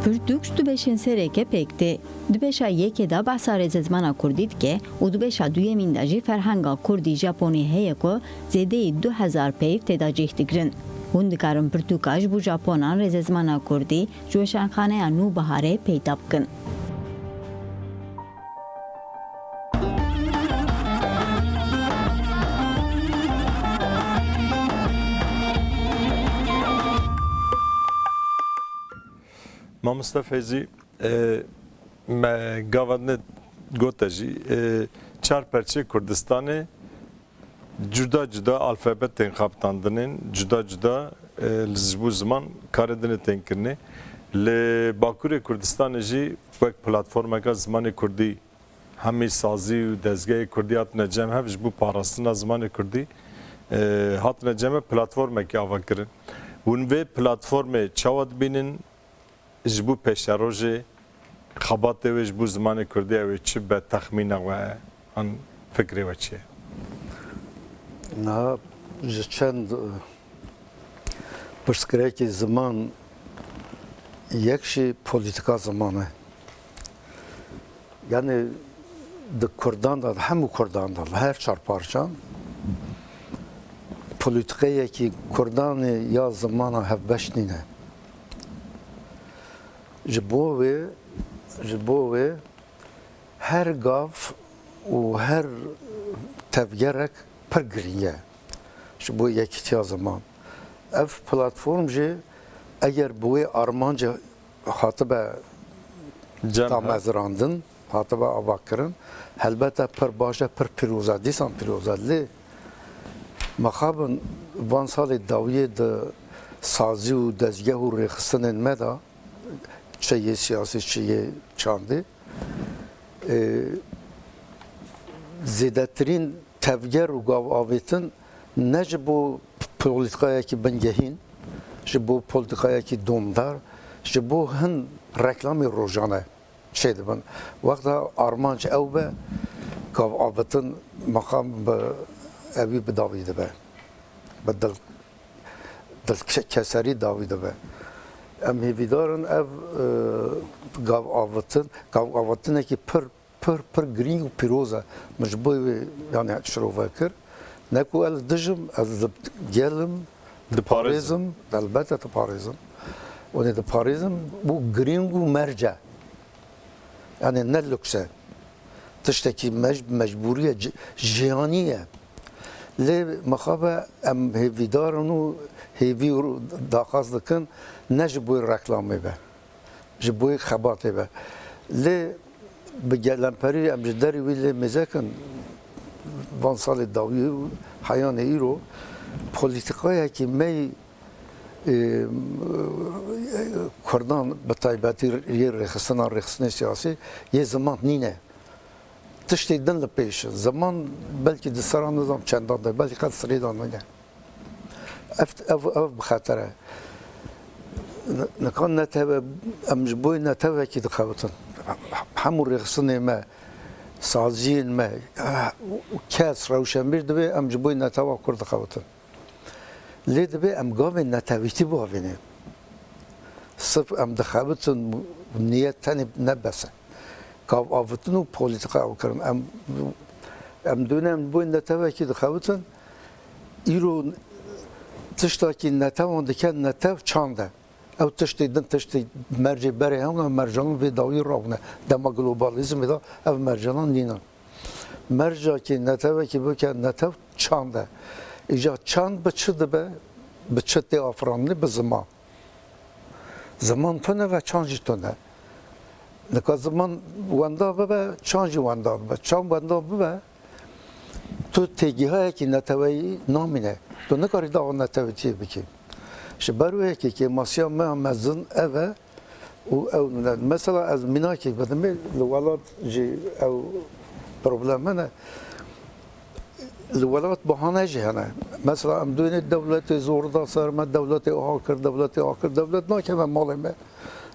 پرتوکش دو بشن سرکه پکته. دو بشا یکی دا بحثا رز زمان کردید که و دو بشا دوی مینداجی فرهنگا کردی ژاپنی هیه که زیده 2000 پیف تداجی احتگرن. هندکارم پرتوکاش بو ژاپنان رز زمان کردی جوشن خانه انو بهاره پیدا بکن. ما مصطفی ما گاوند گوتجی چهار پرچه کردستانه جدا جدا الفابet خابتاندنین جدا جدا لزبو زمان کاردن تنکرنه ل باکور کردستان جی وک پلتفرم که زمان کردی همی سازی و دزگاه کردی هات نجم هفش بو پاراستنا زمان کردی هات نجم پلتفرم که آوا کرن اون و پلتفرم چواد بینن جبو پیشروجه خباته و جبو زمان کردی و چه به تخمینه و آن فکری و چیه نه چند پرسکره که زمان یکشی پولیتیکا زمانه یعنی د کردان داد همو کردان داد هر چهار پارچان پولیتیکایی که کردان یا زمان هفبش نینه جبوه هر گاف و هر تفگرک پر گریه شبو یکی زمان اف پلتفرم جه اگر بوی آرمانجه خاطبه تامزراندن خاطبه آواکرن البته پر باشه پر پیروزه دیسان پیروزه لی مخابن وان سال داویه ده سازی و دزگه و ریخستن مدا چه سیاسی چه چانده زیدترین تفگر و گاو آویتن نه جبو پولیتیکایی که بنگهین جبو پولیتیکایی که دومدار جبو هن رکلامی روزانه چه دبن وقتا آرمانچ او به گاو آویتن مقام به اوی بداویده به بدل کسری داویده به ام هیویدارن او گاو آویتنه که پر گرینگ و پیروزه مجبوری یعنی شروع کرد نکو ال دجم از گلم دپاریزم البته دپاریزم و نه دپاریزم بو گرینگ و مرجع یعنی نه لکسه تشتکی مجبوریه جهانیه لی مخابه ام هیویدارن و هیوی داخاز دکن نه جبوی رکلامی به جبوی خباتی به لی بگلمپری امجدری ویل مزکن وان سال داوی حیان ایرو پولیتیکایی که می کردان به تایباتی یه رخصتن سیاسی یه زمان نینه تشتی دن لپیش زمان بلکه دسران نظام چندان ده بلکه قد سریدان نگه اف بخاطره نکان نتوه امجبوی نتوه که دخوتن همون رخصتن ما سازین ما کس روشنبیر دبی امجبوی نتوه کرد دخوتن لی دبی ام گاوی نتویتی باوینه صرف ام دخوتن نیت تنی نبسه کاو آفتن و پولیتیکا او کرم ام دونم بوی نتوه که دخوتن ایرو تشتا که نتوان دکن نتو چانده او تشتی دن تشتی مرجع بره هم مرجعان به داوی راونه دما گلوبالیزم دا او مرجعان نینا مرجع که نتوه که بکن نتو چانده ایجا چاند بچه دبه بچه دی آفرانه به زمان تونه و چانجی تونه نکا زمان وندا ببه چانجی وندا ببه چان وندا ببه تو تیگی های که نتوهی نامینه تو نکاری دا آن نتوهی تیه بکی شبروه که ماسیا ما مزن اوه او مثلا از مینا که بدم لولاد جی او پروبلم نه الولاد بهانه جهنه مثلا ام دون دولت زوردا سر ما دولت آخر دولت نه که مال ما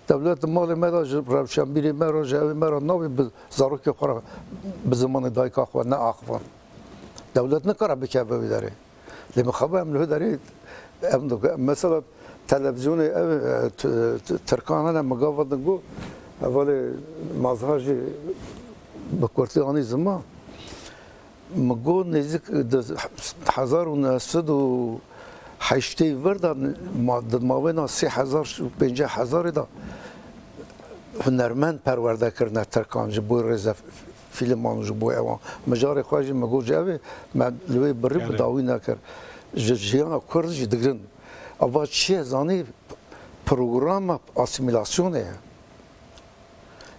دولت مال ما را روشن بیری ما را جوی ما را نوی زارو که خورا به زمان دایک آخوا نه آخوان دولت نکاره بکه بوداره لما خبر ام له داری مثلا تلویزیون ترکانه لما قاعد نقول اول مازهاج بکورتی آنی زمان مگو نزدیک 1908 وردن ماوینا 3000 دا هنرمند پرورده کردن ترکان جبوی رزا فیلمان جبوی اوان مجاری خواهی مگو جاوی من لوی بری بداوی نکر جیان کرد جی دگرن اول چیه زانی پروگرام اسیمیلاسیونه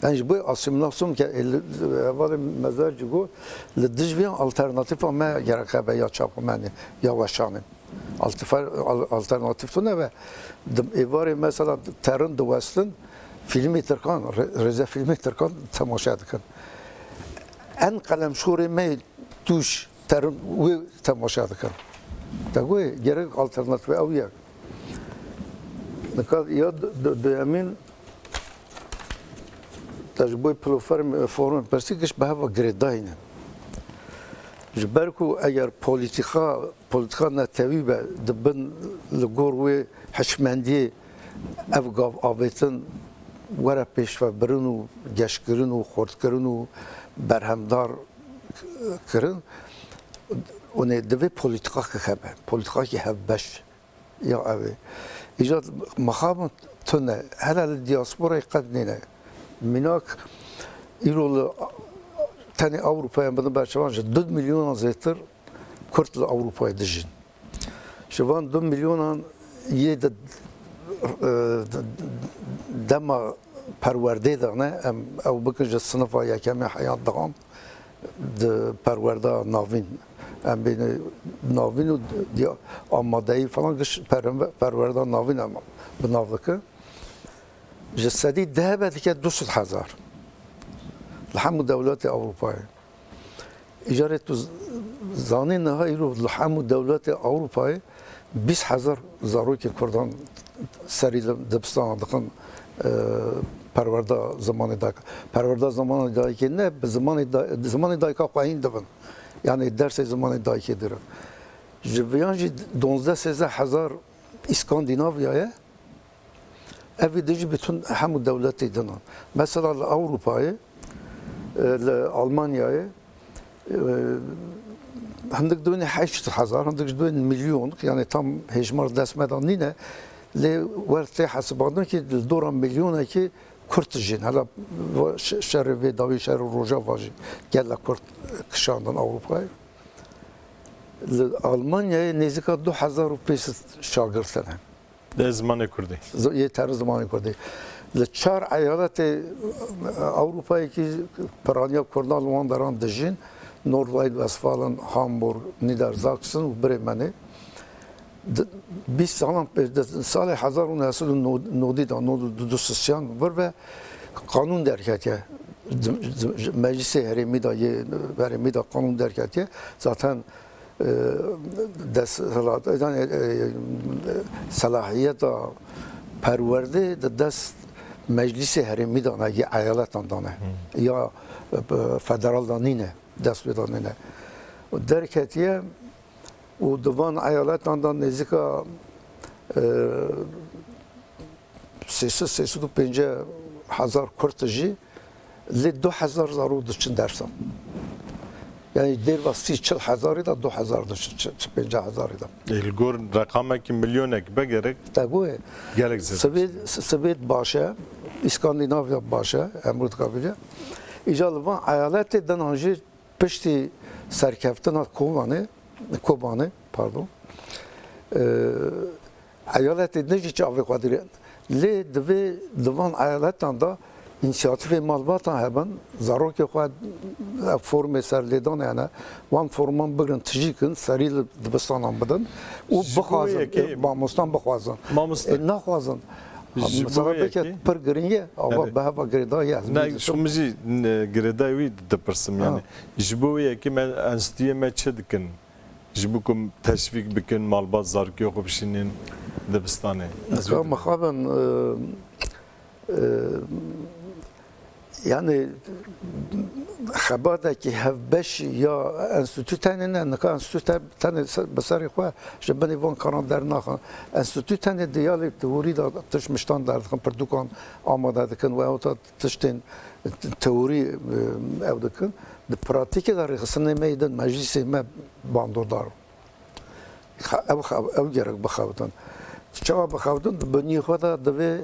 yani bu asimilasyon ki evvel mezar cigo ledijviyan alternatif ama gerek be ya çapmani ya vaşanın alternatif ne ve evari mesela Terun Duvas'ın filmi Türkan Reza filmi Türkan temaşa ediken en kalem şuri me tuş Terun ve temaşa ediken tabii gerek alternatif ev ya ne kadar ya dönemin تجربه پلوفرم فورم پرسیدش به هوا گریداینه جبرکو اگر پولیتیکا نتوی به دبن لگوروی حشمندی افگاف آبیتن وره پیش و برن و گشت کرن و خورد کرن و برهمدار کرن و نه دوی پولیتیکا که خبه پولیتیکا که هبش یا اوی ایجاد مخابن تونه هلا دیاسپورای قد نینه Minak İrolu tane Avrupa'ya bunu başlamanca 4 milyon azettir Kürtli Avrupa'ya dijin. Şu an 4 milyon yedi dema perverde dağına ev bakınca sınıfa yakemi hayat dağın de perverde navin em beni navin o amadeyi falan kış perverde navin ama bu navlıkı جسدي ذهبت كده 200,000 لحموا دولات أوروبية إجارة زانين هاي لحموا دولات أوروبية 20,000 زاروك كردان سري دبستان دقن پرورده زمان دايك پرورده زمان دايك نه زمان دايك قاين دبن يعني درس زمان دايك دره جویانجی 12-13,000 اسکاندیناویایه اوی دیجی بتون همون دولتی دنن مثلا اروپای آلمانیای هندک دوین 8,000 هندک دوین میلیون yani tam hecmar desmeden nine le ورته حسابانه که دوران میلیونه که کورتجین حالا شهر و داوی شهر روجا واجی گل کورت کشاندن اروپای آلمانیای نزدیک 2500 شاگردن ده زمان کردی یه تر زمانی کردی لچار ایالت اروپایی که پرانیا کردان وان دران دژین نوروید وستفالن هامبورگ نیدرزاکسن و برمنه 20 سال 1990 دا 92 ور و قانون درکتیه مجلس هرمی دا قانون درکتیه zaten صلاحیت پرورده دست مجلس هرمی دا نگی ایالتان دانه یا فدرال دانینه دست بدانینه درکتیه و دوان ایالتان دا نزدیکا 350,000 کرتجی لی 2,000 زارو دچن درسم yani der var 40,000 da 2,000 da 50,000 da. İlgor rakamı ki milyonek be gerek. Tabii. Gerek zaten. Sovyet başa, İskandinavya başa, Amerika bile. İcalvan eyaleti denanjı pişti serkeftena Kobani, pardon. Eyaleti neci çavre kadiri. Le dve divan eyaletten da İnisiyatif malbatan haben zarok xwed form serledan yani wan forman bigrin tijîkin serî dibistanan bidin û bixwazin mamostan bixwazin naxwazin mesela beke pir giringe ava behava girêdayê Ne şumu jî girêdayê wî dipirsim yani ji bo wê yekê me enstitûyê me çi dikin ji bo ku teşvîk bikin malbat zarokê xwe bişînin dibistanê mixabin yani xebadekî hevbeş ya enstitû tenê ne nika enstitû tenê bi serê xwe ji binê van karan dernaxin enstitû tenê diyalê teorî da tişmiştan derdikin pirtûkan amade dikin ve heta tiştên teorî ew dikin di pratikê de rêxistinê me din meclisê me bandordar ew gerek bixebitin çawa bixebitin di biniyê xwe de divê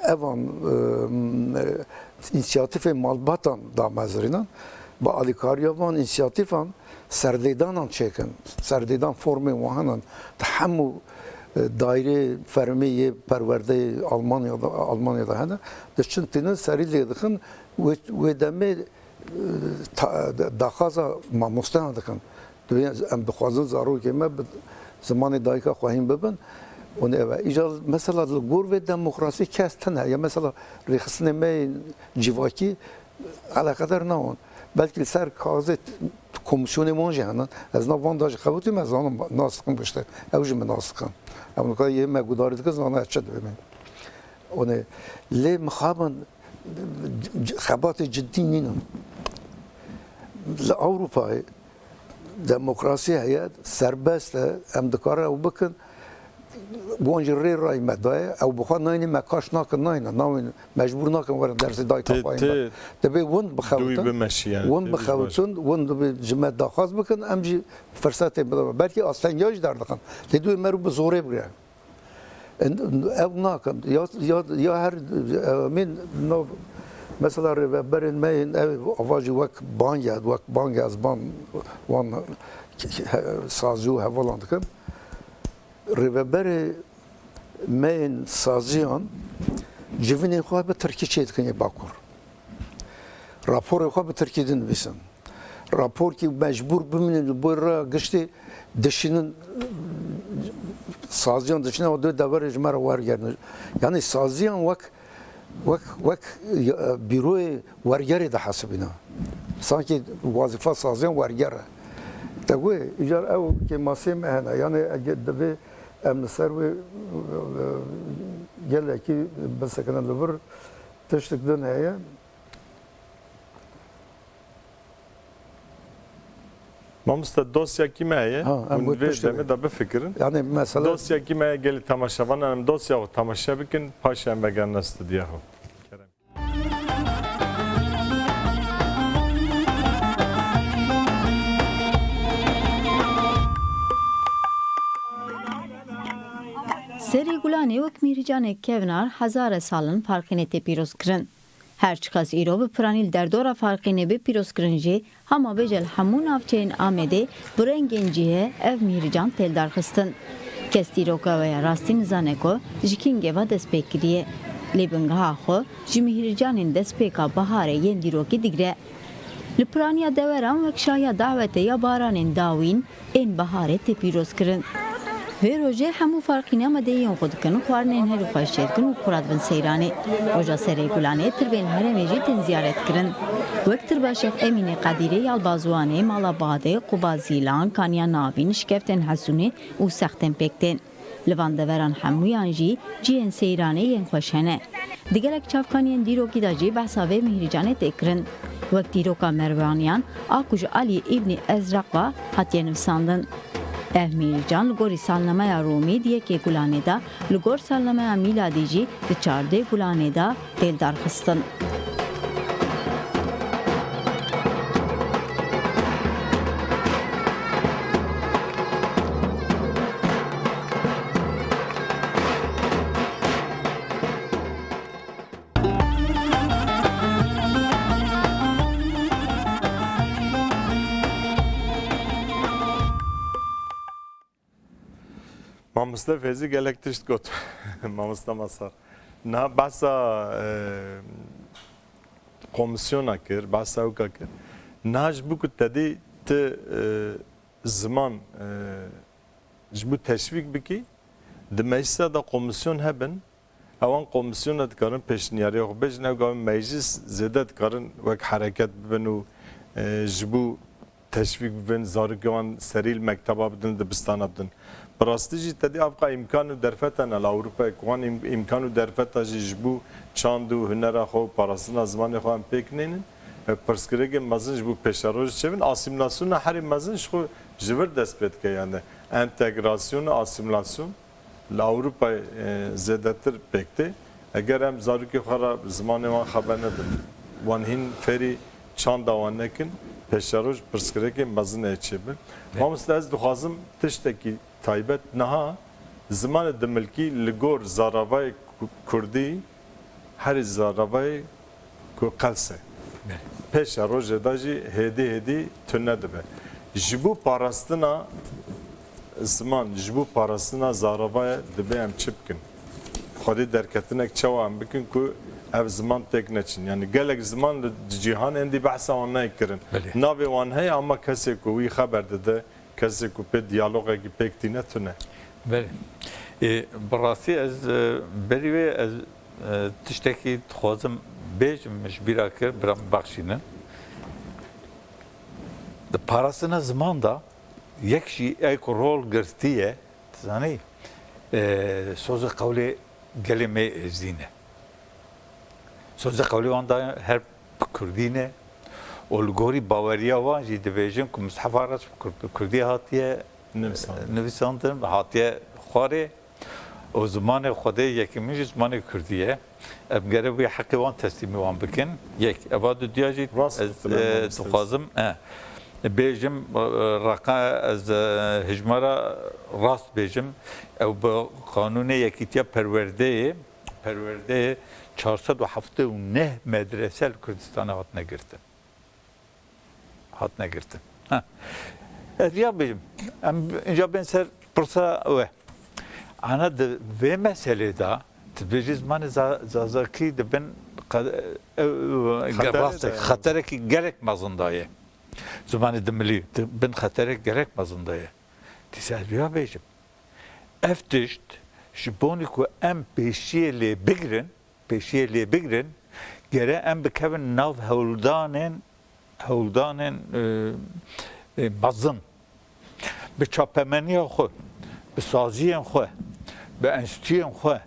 evan inisiyatif malbatan da mezrinan ba alikariya van inisiyatifan serdedanan çekin serdedan formu wahanan tahammü daire fermiye perverde Almanya'da hene dışıntının serile dikin ve deme daxaza mamostan dikin em dixwazin zarok me zamanı dayka xwahîn bibin İcal mesela gor ve demokrasi kestin ya mesela rêxistinê me civakî alakadar naon belki ser kazet komisyonê wan jî henin ez nav van da jî xebûtî me zanim nas dikim işte ew jî min nas dikin em nika yê me gudarî dikin zana çi dibê me lê mixabin xebatê ciddî nînin li Ewropayê demokrasi heye serbest e em dikare ew bikin بونج ری رای مدای او بخواد ناینی مکاش نکن ناینه ناین مجبور نکن ورن درس دای کفاین دبی وند بخوتن وند بخوتن وند به جمع داخاز بکن امجی فرصت بده بلکه اصلا یاج دردکن لیدو مرو به زوره بگیرن او نکن یا هر من نو مثلا برن ماین اواجی وک بانگ از بان وان سازو هوالان دکن Rêveberê me yên saziyan civînê xwe bi Tirkî çê dikin yê Bakur. Raporê xwe bi Tirkî dinivîsin. Raporkî mecbûr bimînin li bo re giştî dişînin saziyan dişîne û deverê ji me re wergerin. Yani saziyan wek bîroyê wergerê de hesibîne. Sanki wazifa saziyan werger e. Tewê îcar ew kê masê me hene yani divê em li ser wê gelekî bisekine li vir tiştik din heye Mamosta dosyakî me heye vê demê de bifikirin yani mesela dosyakî me heye gelî temaşevanan em dosya xwe temaşe bikin paşê em vegerine stûdiya xwe Serî Gulanê wek Mîrcanê kevnar hezare salin parkînê pîroz kirin. Her çi kes îro bi piranî derdora farkînê bi pîrozkirin jî hema bêje li hemû navçeyên Amedê bi rengên cihê ev Mîrcan têldarxistin. Kes dîroka we ya rastî nizane ku ji kîngê ve dest pê kiriye. لبنگها خو جمهورجان دسپیکا بهار ین دیروکی دیگره لپرانیا دوران وکشایا دعوت یا باران داوین این بهار پیروز کرن و روزه همو فرقینا مدیون خود کنو خوارنین هر خوشید کنو خورد بن سیرانه روزا سری گلانه تربین هرمی جیتن زیارت کرن وقتر باشف امین قدیره یالبازوانه مالاباده قبازیلان کانیا ناوین شکفتن حسونه و سختن پکتن لواندوران همویان جین سیرانه ین خوشنه دیگرک چافکانین دیروکی دا جی بحثاوه مهریجانه تکرن وقت دیروکا مروانیان آکوش علی ابن ازرقا حتین وساندن مهریجان لگوری سالنامه رومی دیه که گلانه دا لگور سالنامه میلادی جی ده 14 گلانه دا دل درخستن Mamusta fezi gelek tişt got. Mamusta masar. Na basa komisyona kir, basa uka kir. Naj bu ku tedi te zaman jbu teşvik biki de meclisa da komisyon hebben avan komisyona dikarin peşniyari xo bej ne gavin meclis zede dikarin vek hareket bibin u jbu teşvik bibin zarıkıvan seril mektaba bidin dibistana bidin. Prastici tedi avqa imkanı derfeten el Avrupa kuan imkanı derfeta jbu çandu hünera xo parasına zamanı xo am peknenin perskirege mazın jbu peşaroj çevin asimilasyona her mazın xo jver despet ke yani entegrasyon asimilasyon la Avrupa zedetir pekte eğer hem zarıkı xara zamanı van xaber nedin wan hin feri çanda wan nekin peşaroj perskirege mazın eçebin mamus ez duhazım tişteki taybet naha zaman demilki ligor zaravay kurdi her zaravay ku qalse peşa roje daji hedi tünne dibe jibu parastina zaman jibu parastina zaravay dibe em çipkin xodi derketinek çavam bikin ku ev zaman tekneçin yani gelek zaman cihan endi bahsa onay kirin navi wan hay ama kese ku wi haber de kese ku pe diyaloga ki pek dinetune بله براستی از بریوی از تشتکی خوازم بیشم مشبیره که برام بخشینه ده پاراسنا زمان دا یک شی ایک رول گرتیه تزانی سوز قولی گلمه ازدینه سوز قولی وان دا هر کردینه ولگوری باوریا وان جی دویژن که مصحفارت کردی هاتیه نویساندن هاتیه خواره و زمان خوده یکیمیش زمان کردیه امگره بی حقی وان تسلیمی وان بکن یک اواد دیاجی تخوازم بیجم رقا از هجمارا راست بیجم او با قانون یکیتیا پرورده 479 مدرسه کردستان هات نگرتن ریا بیم اینجا بین سر پرسا اوه انا ده و مسئله دا تبیجی زمان زازاکی ده بین خطره کی گرک مزندایه زمان دملی بین خطره گرک مزندایه تیسه ریا بیجم افتشت شبونی که ام پیشیه لی بگرن گره ام بکوین ناو هولدانن مزن به چاپمنی خود به سازی خود به انستیتی خود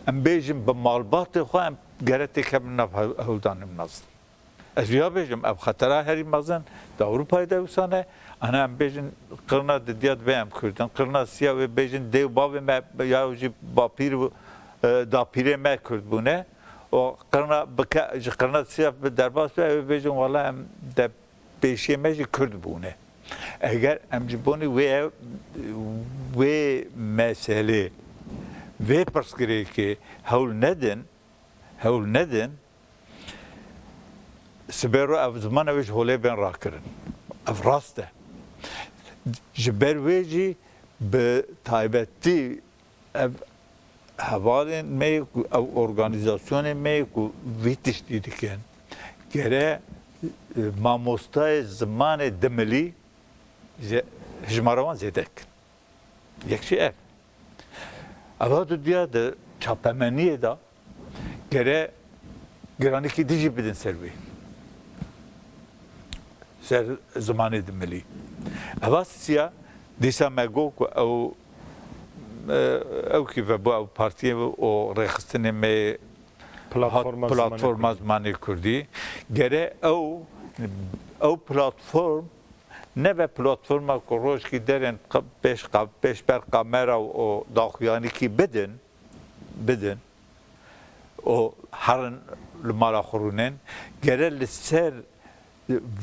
ام بیجم به مالبات خود ام گرتی که من هولدان مزن از یا بیجم اب خطره هری مزن در اروپای دوستانه انا ام بیجن قرنا دیاد بهم کردن قرنا سیاه و بیجن دیو باب ما یا جی با پیر دا پیره ما کرد بونه و قرنا سیاه به درباس بیجن والله ام در پیشی ما جی کرد بونه اگر امجبونی و مسئله و پرسکری که هول ندن سبرو اف زمان ویش هوله بین راه کرن اف راسته جبر ویجی به تایبتی havalên me ew organizasyonên me ku vî tiştî dikin gere mamostayê zimanê dimilî hijmara wan zêde dikin. Yek jî ev. Eva diya de çapemeniyê da gere giranekî dijî bidin ser wê. Ser zimanê dimilî. Eva siya dîsa me got ku ew kî ve bu ew partiyê û rêxistinê me platforma zimanê Kurdî gere ew platform nebe platforma ku rojkî derên pêşber kamera û daxuyanîkî bidin û herin li mala xurûnên gere li ser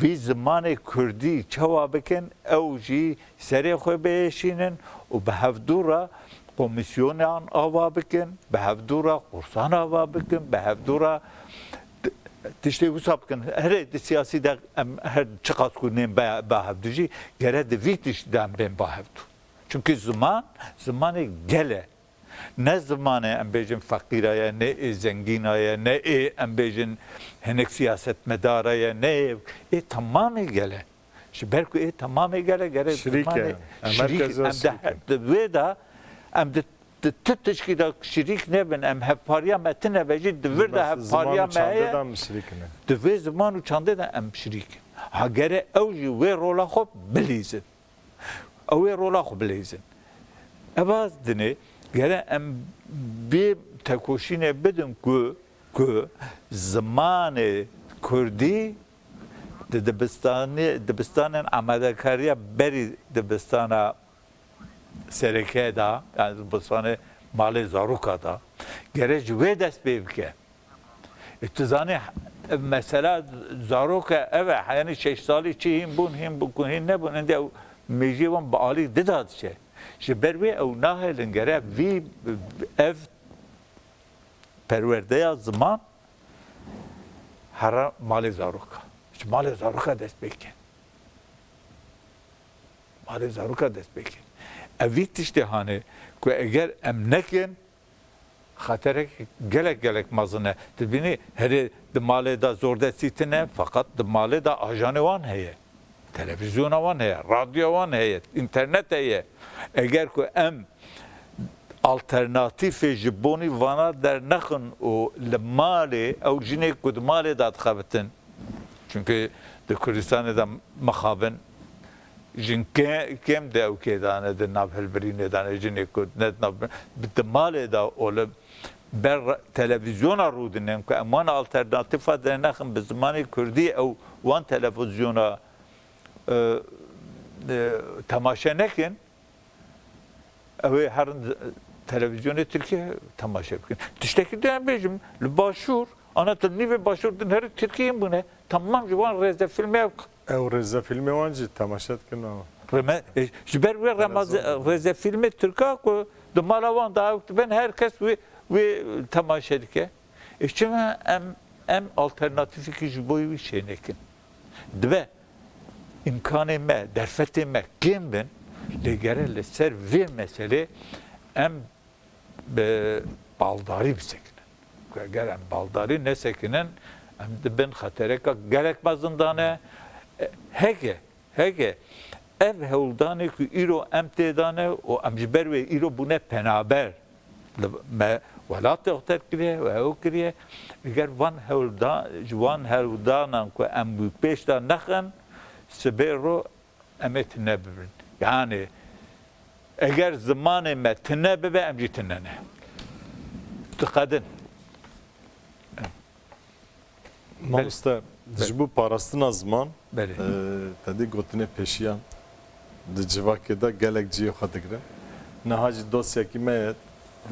vî zimanê Kurdî çawa bikin ew jî serê xwe bêşînin û bi hevdûra komisyonan ava bikin, bi hevdûra qursan ava bikin, bi hevdûra tiştê wisa bikin. Herê di siyasî de em her çi qas ku nêm bahev dijî gere di vî tiştî de em bên bahev dû. Çünkü zimanê gel e. Ne zimanê em bêjin feqîra ye, ne ê zengîna ye, ne ê em bêjin hinek siyasetmedara ye, ne ê tamamê gel e. Ji ber ku ê tamamê gel e gere zimanê şirîk em de wê de em de ti tişkî de şirîk nebin em hevpariya me tune ve jî di vir de hevpariya me heye di vê ziman û çandê de em şirîk. Ha gere ew jî wê rola xwe bilîzin. Ew wê rola xwe bilîzin. Eva dinê gere em bê tekoşînê bidin ku zimanê Kurdî di dibistanên amadekariya berî dibistana sereke da yani dibistanê malê zaroka da gere ji wê dest pê bike. Tu zanî mesela zaroka ev e yani 6 salî çi hîn bûn hîn nebûn hîn de mêjiyê wan bi alî dida diçe. Ji ber wê ew nahêlin gere vî ev perwerdeya ziman hera malê zaroka. Ji malê zaroka dest pê bike. Malê zaroka dest pê bike. Evî tiştê hane ku eger em nekin xeterek gelek mezin e. Dibînî herê di malê da zordestî tune fakat di malê da ajanê wan heye. Televizyona wan heye, radyo wan heye, internet heye. Eger ku em alternatîfê ji bonî vana dernexin û li malê ew jinê ku di malê da dixebitin. Çünkü di Kurdistanê de mixabin jin kêm de ew kêdane di nav hilbirînê de jinê ku ne di malê da û li ber televizyona rûdinin ku em wan alternatîfa dernexin bi zimanê Kurdî ew wan televizyona temaşe nekin ew ê herin televizyonê Tirkiye temaşe bikin. Tiştekî de em bêjim li başûr Anatolî başûr din herî Tirkiyeyên bûne tamam ji wan rêzefîlmê ew rêzefîlmê wan jî temaşe dikin ji ber wê rêzefîlmê Tirka ku di mala wan da ew dibin herkes wê temaşe dike. Çima em alternatîfekî ji bo wî şê nekin. Dibe imkanê me, derfetê me kêm bin lê gere li ser vê meselê em bi baldarî bisekinin. Eger em baldarî nesekinin em dibin xetereka gelek mezin e heke ev hewldanê ku îro em tê dane û em ji ber wê îro bûne penaber me welatê xwe kiriye û ew kiriye eger ji wan hewldanan ku em wî pêş da nexin sibê ro em ê tune bibin. Yani eger zimanê me tune bibe em jî tune ne. Dixedin. Mamoste ji bo parastina ziman Belê. tedê gotinê pêşiyan di civakê de gelek ciyê xwe digirin. Niha jî dosyekî me ye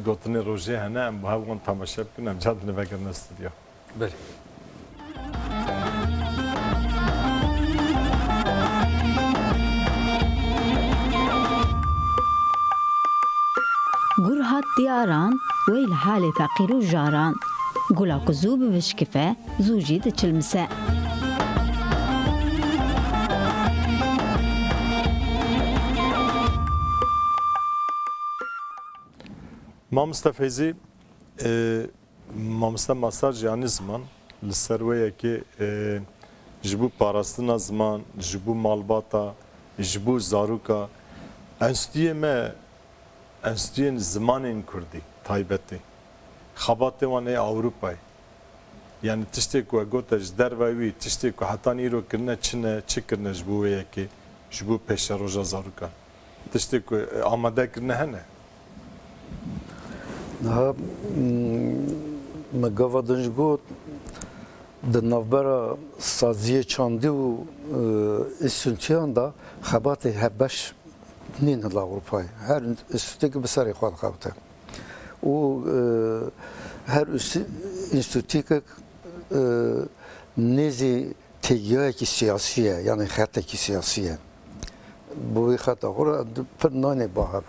gotinê rojê hene em bi hev wan temaşe bikin em ca dinivegirine stûdyo. Belê. gur hat diyaran wê li halê feqîr û jaran gula ku zû bibişkife zû jî diçilmise. مامستا فیزی مامستا ماساج یعنی زمان لسرویه که جبو پاراستنا زمان جبو مالباتا جبو زاروکا انستیه ما انستیه زمان این کردی تایبتی خباته وانه اروپای yani tiştek ku gotaj dervavi tiştek ku hatan iro kirne çine çikirne jbu yeki jbu peşa roja zaruka tiştek ku amade kirne hene Ha me gavadınj got de navbera saziye çandi û istünçiyan da xebatê hevbeş nîn li Avrupayê her istûtekî bi serê xwe dixebite û her înstitûtekek nêzî têgiyayekî siyasî ye yani xetekî siyasî ye bu wê xeta xwe pir nanê bahev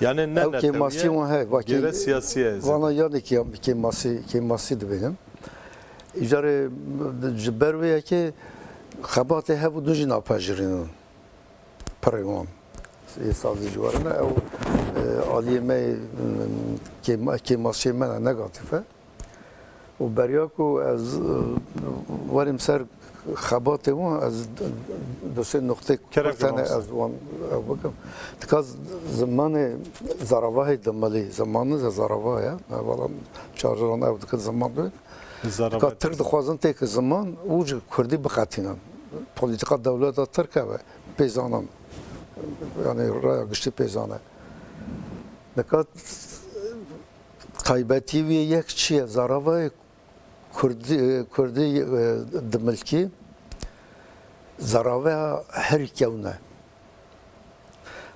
yani ne ew kêmasî wan heye gere siyasiye vana yanê kêmasî dibînim îcarê ji ber wê yekê xebatê hev û du jî napejirînin pirê wan sazî ji warin e ew aliyê me kêmasiyê me ne negatif e û beriya ku ez werim ser xebatê wan ez du sê noxtê tane ez wan ew bikim dikaz zimanê zaravahê dimelî zimanê ze zarava ye evalan çarjan ew dikin ziman be dikaz tir dixwazin têkî ziman û ji Kurdî bixetînin polîtika dewleta Tirk e pêzanan yani raya giştî pêzane dikaz taybetî wê yek çi ye zaravayê Kurdî dimilkî zaravaya her kewne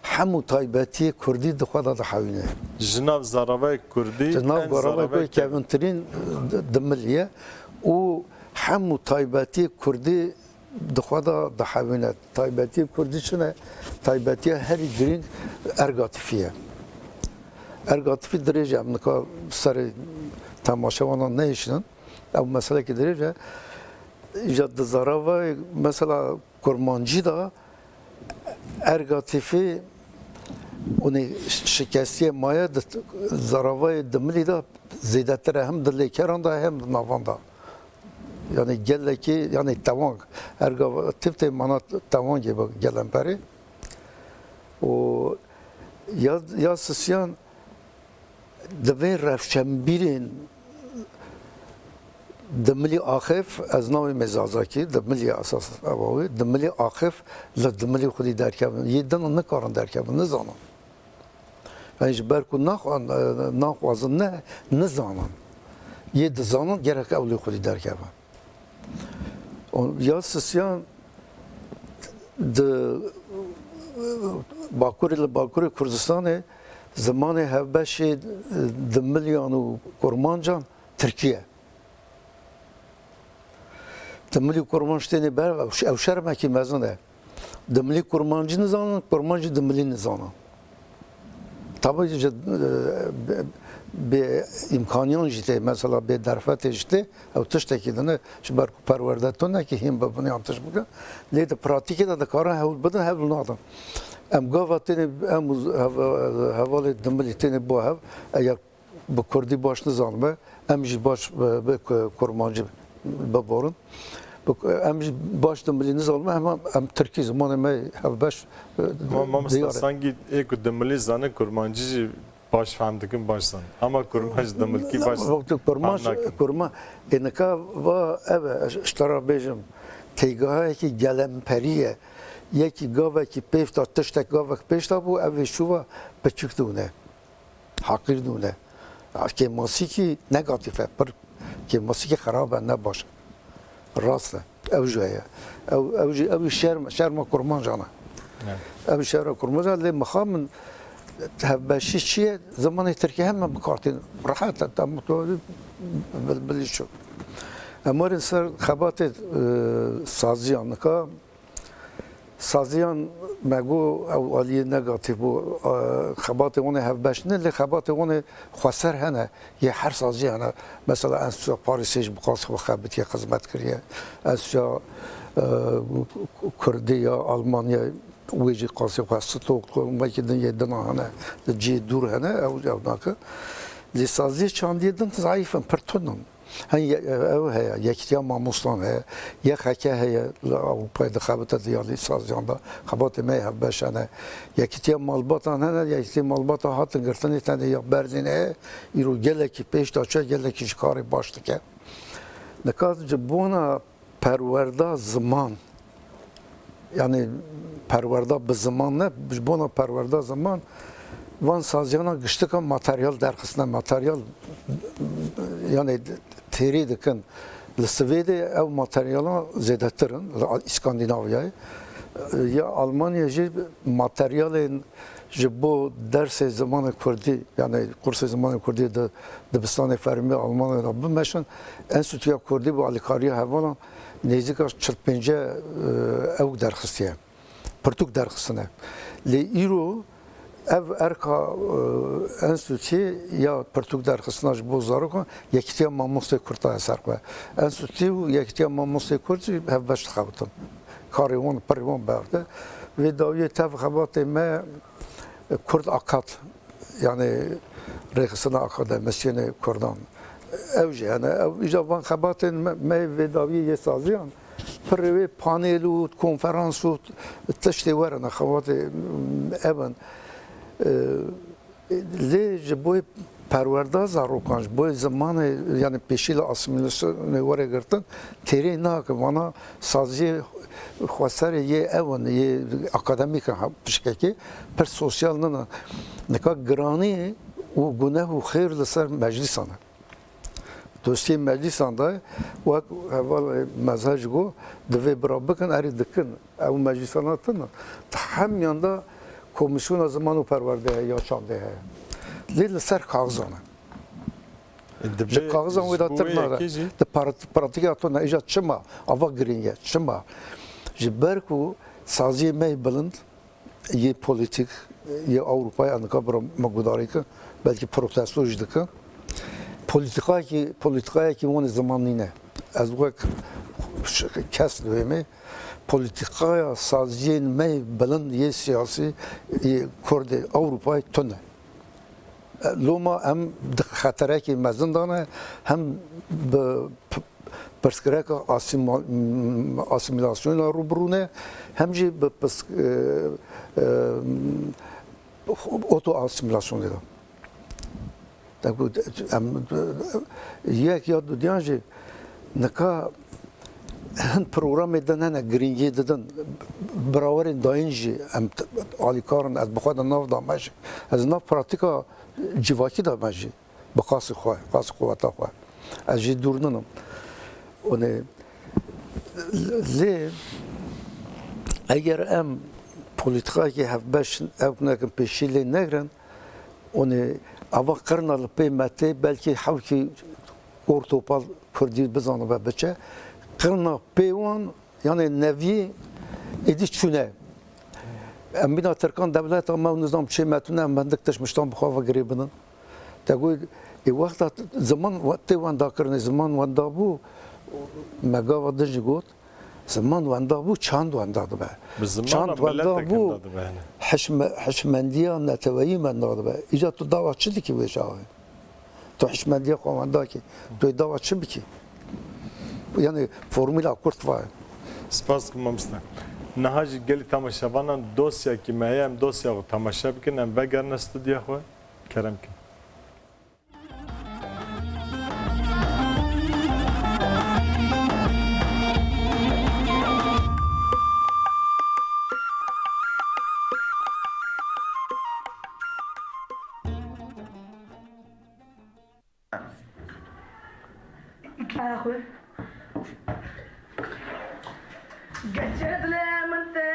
hemû taybetiyê Kurdî dixwe da dihewîne jinav zaravay Kurdî Jinav zaravay kevintirîn dimiliye û hemû taybetiyê Kurdî dixwe da dihewîne taybetiyê Kurdî çi ne taybetiya herî girîng ergatifî ye ergatifî dirêj em nika serê temaşevanan nehêşinin ew meselekî dirêj e îja di zaravayê mesela kurmancî da ergatifî onê şikestiyê maye di zaravayê dimilî de zêdetir e hem di lêkeran da hem di navan da yani gelekî yani tewang ergatif tê mana tewangê bi gelemperê û ya sisiyan divê revşembîrên dimilî axif ez navê mezazakî dimilî esas ewa wê dimilî axif li dimilî xwedî derkevin yê din nikarin derkevin nizanin yani ji ber ku naxwazin ne nizanin yê dizanin gerek ew lê xwedî derkevin ya sisiyan di Bakurê li Bakurê Kurdistanê zimanê hevbeşê dimilyan û kurmancan Tirkiye dimilî kurman ji tenê ber ew şermekî mezin e dimilî kurmancî nizanin kurmancî dimilî nizanin tabi ji bê imkaniyan jî tê mesela bê derfetê jî tê ew tiştekî dine ji ber ku perwerde tunekî hîn bibiniyan tiş bikin lê di pratikê de dikarin hewl bidin hewl nadin em gava tenê em hevalê dimilî tenê bo hev eger bi Kurdî baş nizanime em jî baş bi kurmancî biborin em jî baş dimilî nizanime heman em Tirkî zimanê me hevbeş mamsta sanki êku dimilî zane kurmancî jî baş fehm dikin baş zan ama kurmanc dimilkî baş kurma ênika va ev e ji tara bêjim têgahayekî gelemperî ye yekî gavekî pêş da tiştek gavek pêş da bû ev ê şûva piçûk dûne heqîr dûne kêmasîkî negatif e pir kêmasîkî xerab e ne baş e rast e ew jî heye ew jî şerma kurmancan e ew şerma kurmancan lê mixwa min hevbeşî çi ye zimanê Tirkiye hemen bikartîn rehet e te bilî çû em werin ser xebatê saziyan nika saziyan me got ew aliyê negatif bû xebatê wan ê hevbeş ne lê xebatê wan ê xweser hene yê her sazî hene mesela Enstitûya Parîsê ji bixwaz xebitiye xizmet kiriye Enstitûya Kurdî ya Almanya ويجي قاسي وستوك وما يكدن يدنا هنا تجي دور هنا أو هناك لسازي كان يدن ضعيفا برتونم هي أو هي يكتيا ما مصلان هي يخكا هي أو بعد خابطة ديالي سازي عندا خبط ما يهبش أنا يكتيا مالبطة هنا يكتيا مالبطة هات قرتني تاني يا بردين هي يرو جلك بيش تاشا جلك شكاري باشتك نكات جبونا پرورده زمان یعنی پرورده به زمان نه بجبونا پرورده زمان وان سازیانا گشته که ماتریال درخصنه ماتریال یعنی تیری دکن لسویده او ماتریالا زیده ترن اسکاندیناویای یا آلمانیا جی ماتریال جبو درس زمان کردی یعنی کورس زمان کردی دبستان فرمی آلمان را بمشن انستیتویا کردی با علیکاری هوانا نزدیک 45 او درخستیه پرتوک درخستنه لی ایرو ev erka enstitüsü ya Pertük dergisine bu zarokon yektiya mamuste kurta eser ve enstitüsü yektiya mamuste kurti hev beş xabtın karıvan pervan berde ve daviye tev xabatı me Kurd akat yani regisine akademisyeni Kurdan evci yani ev icaban xabatın me ve daviye yesaziyan per panel و konferans و تشتی ورنه خواته evن لی بوی پرورده زاروکانش بوی زمان یعنی پیشیل اسیمیلاسیون وره گرتن تری نه که وانا سازی خواستر یه اون یه اکادمیک هم پشکی پر سوسیال نه نکا گرانی و گناه و خیر لسر مجلسانه دوستی مجلسانده وقت اول مزاج گو دوی برابکن اری دکن او مجلسانه تنه همیانده komisyon zamanı perverde yaşandı. Lil ser kağızana. De kağızan ve da tırnada. De pratik atona icad çıma. Ava gringe çıma. Jiberku sazi mey bilind. Ye politik ye Avrupa'ya anka bura magudarika belki protestojidika. Politikaya ki onun zamanına. Az vak kes dövemi. Politikaya saziyen mey bilen ye siyasi Kurd Avrupa'yı tüne. Loma hem xataraki mezindane hem perskireka asimilasyonla rubrune hem ji oto asimilasyonla. Tabii yek ya dünyaca neka هن پروگرام دادن گرینگی دادن براورین داینجی ام آلیکارن از بخواد ناف دامش از ناف پراتیکا جواکی دامشی بقاس خواه قاس قوتا خواه از جی دور ننم اونه لی اگر ام پولیتیکایی که هف بش او نکن پیشیلی نگرن اونه اوا قرنال پیمتی بلکه حوکی ارتوپال کردی بزانه و بچه قرنا پیوان یعنی نوی ادی چونه امبینا ترکان دولت اما نظام چه متونه بندک تشمشتان بخواه گریبنن تقول ای وقت زمان وقت وان داکرن زمان وان دابو مگا ودنج گوت زمان وان دابو چاند وان داد به چاند وان دابو حشمندیا نتوایی من داد به ایجا تو دعوت چی کی بشه تو حشمندیا قوان داکی تو دعوت چی بکی yani formula kurt var. Spas kumamsna. Nahaj geli tamaşabanan dosya ki meyem dosya o tamaşa bikin em vegan stüdyo xwe kerem kin. Geçirdiler mi de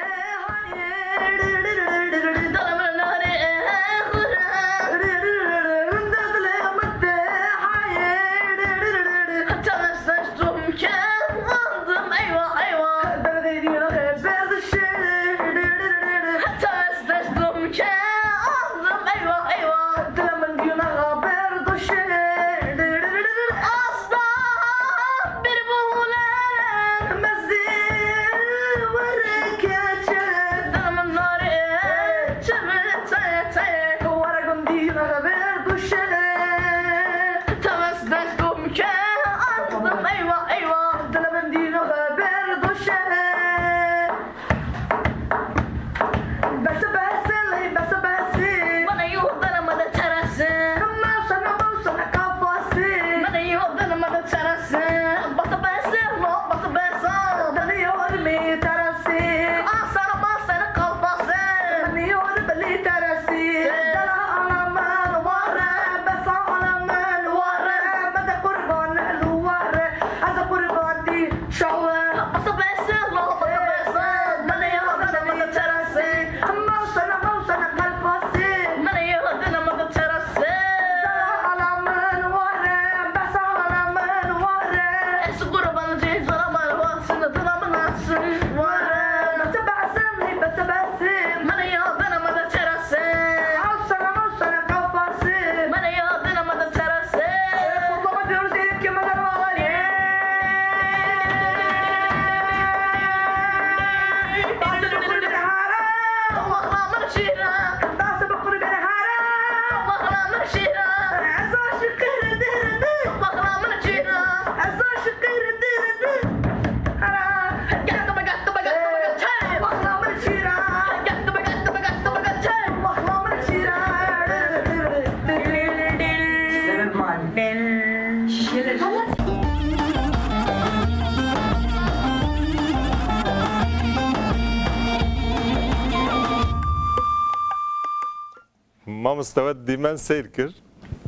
ما مستوى دیمن سیر کرد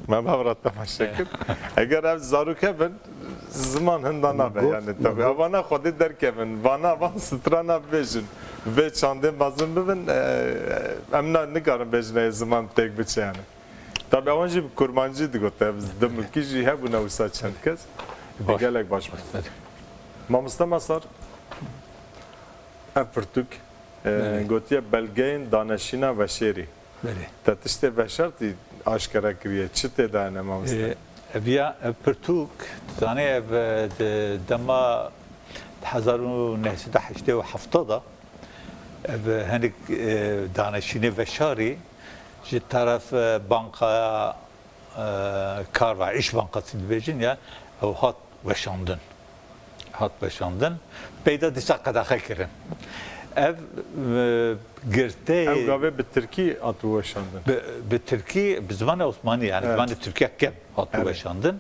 ما باورت تماشا کرد اگر اف زاروکه بن زمان هندان نبه یعنی tabi avana خودی درکه بن وانا وان سترانا بیشن ve çandın bazım bibin emna nikarim bejne zaman tek biçe yani. Tabi avancı bir kurbancıydı gote biz demki jî hebu nevsa çend kes. Gelek baş mı? Mamusta masar Apertuk gotiye belgeyin daneşina ve şeri. Tatişte ve şartı aşkara kiriye çıte dane mamusta. Via Pertuk tane ev dema 1987 هنك دانشيني وشاري جي طرف بنكا كار وعيش بنكا تلفزيون يا او هات وشاندن بيدا ديسا قدا خكرن ev girte ev gave بالتركي atı وشاندن بالتركي بزمان عثماني يعني زمان تركيا كم هات وشاندن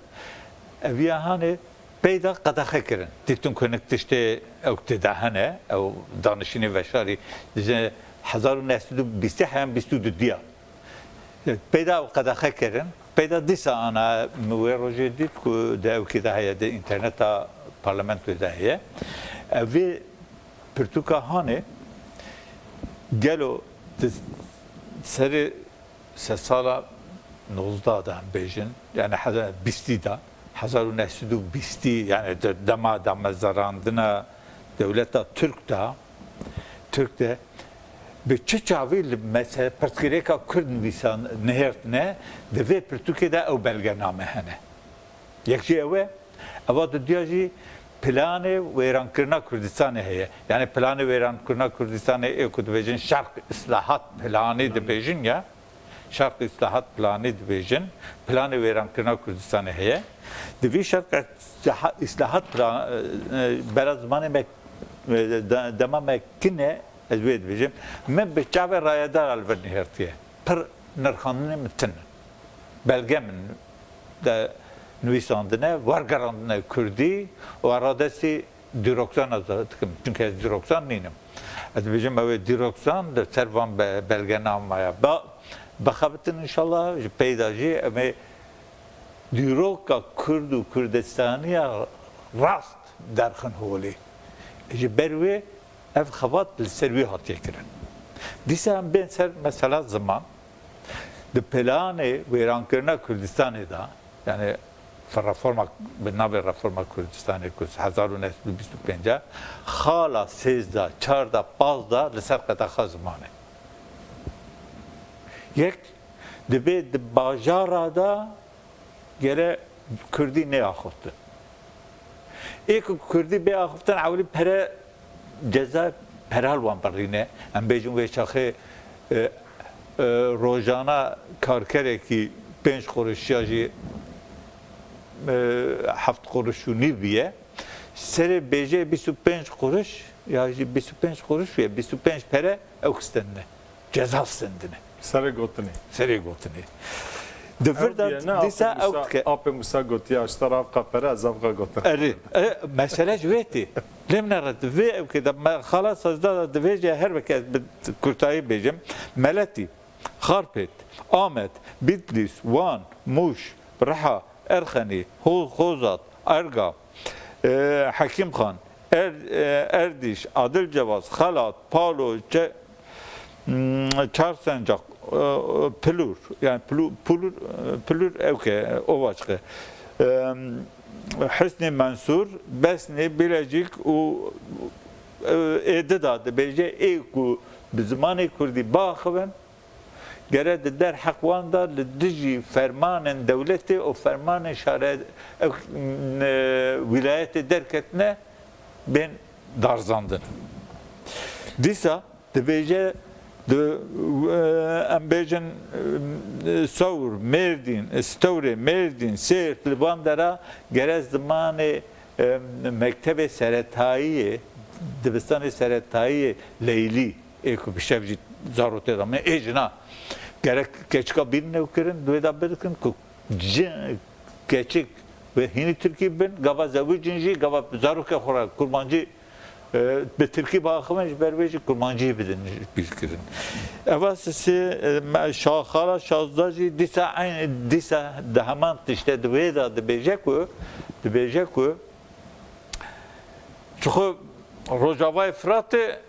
ev ya hani پیدا قد خکرن دیتون کنک تشته او تدهنه او دانشینی وشاری دیزه 1920 هم 22 دیا پیدا قد خکرن پیدا دیسا انا موروجی دید که ده او که ده هیا ده اینترنت پارلمنت ده هیا اوی پرتوکا هانه گلو سری سالا 19 da بیجن yani 20 da 1920 yani dama zarandına devleta Türk'te bir çeçavi mesela pertkereka Kürt nisan nehertne deve Türkiye'de ev belgename hene. Yekçi eve avad diyaji planı veran kırna Kürdistan'ı heye. Yani planı veran kırna Kürdistan'ı ekudvejin şark islahat planı de bejin ya. Şark islahat planı de bejin planı veran kırna Kürdistan'ı heye. Devi şark islahat biraz zamanı dema mekkine ezbed bejim. Men beçave rayadar alverni hertiye. Per nırkhanını mıtın. Belgemin de nüvisandına vargarandına Kürdi o aradesi diroksan azatım. Çünkü ez diroksan ninim. Ezbejim ev diroksan de servan belgenamaya. Bakabıtın inşallah peydacı ama دیروکا کرد و کردستانی راست درخن هولی. جبروی اف خبات لسروی هاتیه کرن. دیسا هم بین سر مثلا زمان ده پلانه ویران کرنا کردستانی دا yani reforma بنابه reforma کردستانی کس 1925 خالا 13 14 15 لسر قطعه زمانه. یک دبی باجارا دا gele Kürdi ne akıftı? İlk Kürdi be akıftın avli pere ceza perhal wan barine em bejun ve çaxe rojana karkereki 5 kuruş ya ji 7 kuruşu niviye sere beje 25 kuruş ya ji 25 kuruş ve 25 pere evkistenne ceza sendine sere gotini Devlet disa avtke. Ape Musa gotiya ashtara qapara azavqa gotin. Eri, mesele jveti. Lem nerad ve evkeda خلاص azda devece her veket kurtayı bejim. Melati, Kharpet, Ahmet, Bitlis, Van, Muş, Raha, Erkhani, Khozat, Erga, Hakim Khan, Erdiş, Adil Cevaz, Khalat, Palo, Çarsancak, Plur yani Plur evke o başka Hüsnü Mansur Besni Bilecik o ededa bece eku bizmanı kurdi bağıven gere de der hakvanda dici fermanın devleti o fermanın şaret vilayeti derketne ben darzandın. Disa de bece ام بیجن ثور مردین استوره مردین سیر لبان دارا گرز زمان مکتب سرطایی دبستان سرطایی لیلی ایکو بشوجی ضرورت دارم ایجنا gerek keçka bir ne ukirin dueda birkin ku keçik ve hini Türkiye ben gava zavu cinci gava zaruke khora kurmancı be Türkiye bakımı berbeji kurmancı bilin bilkirin. Evasisi şahara şazdacı disa aynı disa dahaman işte dueda de bejek çünkü Rojava Fırat'ı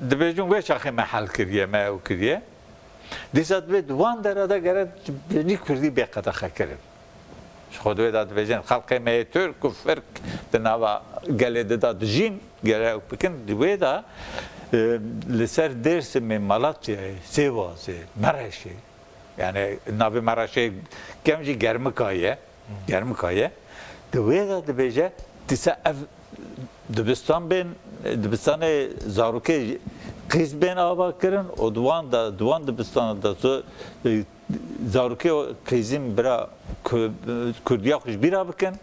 de bejun ve şahı mahal kiriye ma ukiriye دیسات به دوان داره گرد بینی کردی به قطع خکرم. خودوی داد بجن خلق ما ترک و فرق دنوا گله داد جین گله بکن دوی دا لسر درس من مالاتیه سیوازه مرشه yani navi maraşe kemci germikaya دوی داد بجه دیسا دبستان zaruke Kız ben ava kırın o duvan da so zaruke kızım bira Kürdiya hoş bira bakın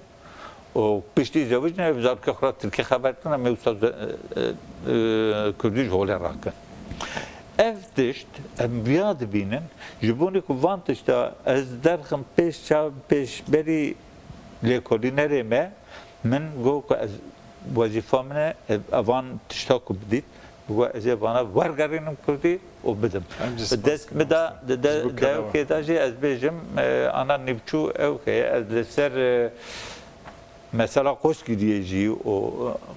o pişti zavuz ne zaruke khara Türkiye haberten ama ustad Kürdiş hole rakın evdişt biad binin jibuni ku vantışta ez derxim peş beri lekolinere me min go ku vazifamne avan tiştaku bidit و از وانا ورگرینم کردی و بدم دست مدا داو که داشتی از بیشم آن نبچو او که از لسر مثلا خوش کردی جی و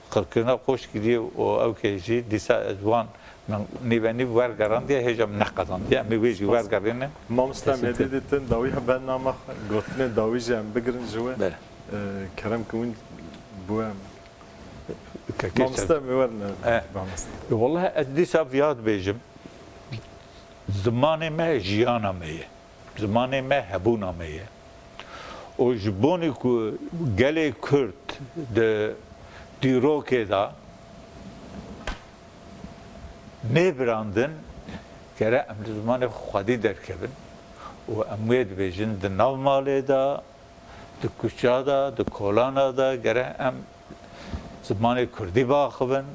خرکنا خوش کردی و او که جی دیسا از وان من نیوانی ورگراندی هجام نقداندی میویجی ورگرینه مامستم هدیتن داوی هبن نامخ گفتن داوی جم بگرن جوه کرم کون بوام مامستم ورنه والله اديسا فياد بيجم زمان ما جيانا ميه زمان ما هبونا ميه o jiboni ku gele Kürt de diroke da ne brandın kere am zamanı xadi derkebin o amwed bejin de navmale da de kuşada de kolana da kere am زمانی کردی باخبن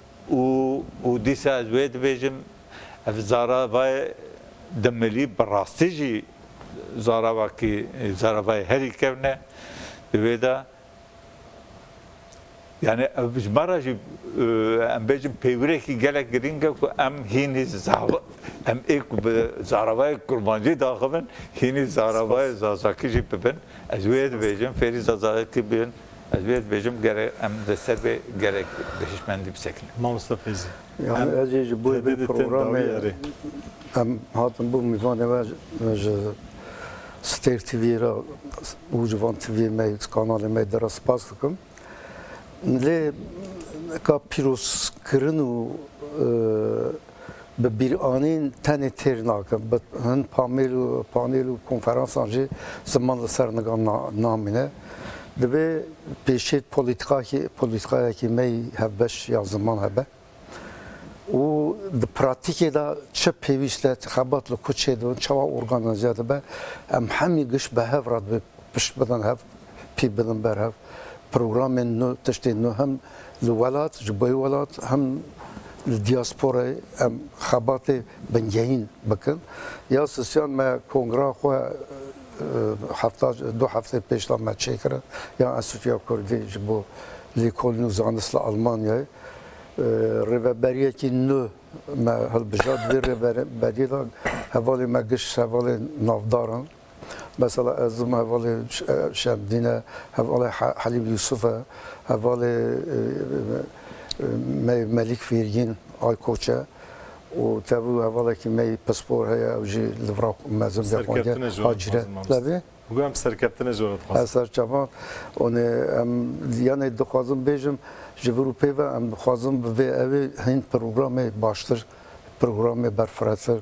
و دیسا از وید بیجم اف زاراوای دملی براستی جی زاراوای هری کبنه دویدا yani bejmara jî em bêjin peyvrekî gelek giring e ku em hînî em ê ku bi zaravayê kurmancî daxivin hînî zaravayê zazakî jî bibin ez wê dibêjim fêrî zazakî bibin ez wê dibêjim gerek em li ser vê gerek bihişmendî bisekin. Mamosta Feyzî. Yani ez jî bu programê em hatin bu mîvanê me ji Stêr TV'ye ra û ji van TV'ye me kanalê me de ra spas dikim. Lê ka pîrozkirin û bi bîranîn tenê têr nakin hin panêl û konferansan jî ziman li ser nigan namîne divê pêşê polîtikayekî me hevbeş ya ziman hebe û di pratîkê da çi pêwîst e xebat li ku çêdibin çawa organîze dibe em hemî giş bi hev re dibê pişt bidin hev pî bidin ber hev programên nû tiştên nû hem li welat ji bo welat hem li diasporayê em xebatê bingehîn bikin ya sisyan me kongra xwe du heftê pêş da me çêkirin ya Enstitûya Kurdî ji bo lêkolîn û zanist li Almanyayê rêveberiyekî nû me hilbijart vê rêveberiyê da hevalê me giş hevalê navdaran mesela ezim hevalê Şemdîne hevalê Helîm Yusuf'e hevalê me Melik Fêrgîn Aykoçe û tevû hevalekî me pispor heye ew jî li vir mezin xwediye hacire levê Bu em serkeftinê zor ez serçavan onê em yanê dixwazim bêjim ji vir û pêve em dixwazim bi vê evê hîn programê baştir programê berfiretir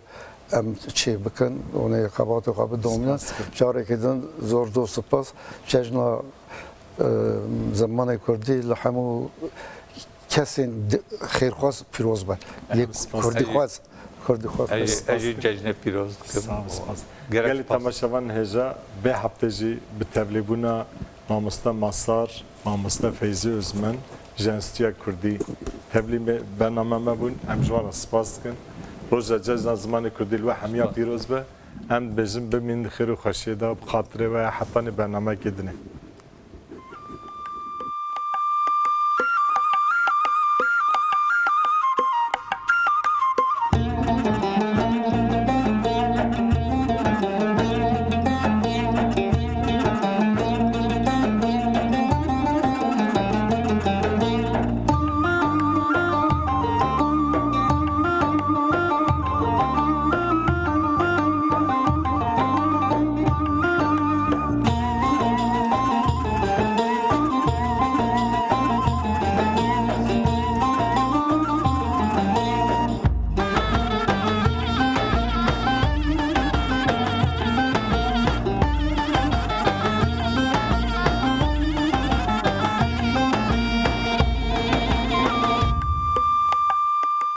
em çê bikin onê xebatê xwe bidomînin carekê din zor do spas cejna Zemanê Kurdî li hemû kesên xêrxwaz pîroz be yek Kurdî xwaz کردی خواست اجی جشن پیروز سپاس گرک گلی سپاس. تماشاوان هجا به هفته جی به تبلیغونا مامستا مسار مامستا فیضی عثمان جنسیت کردی تبلیغ برنامه ما بون امجوار سپاس کن روزا جزنا زمان کردی لو همیا پیروز به هم بجم بمین خیر و خوشیدا بخاطر و حتانی برنامه کدنه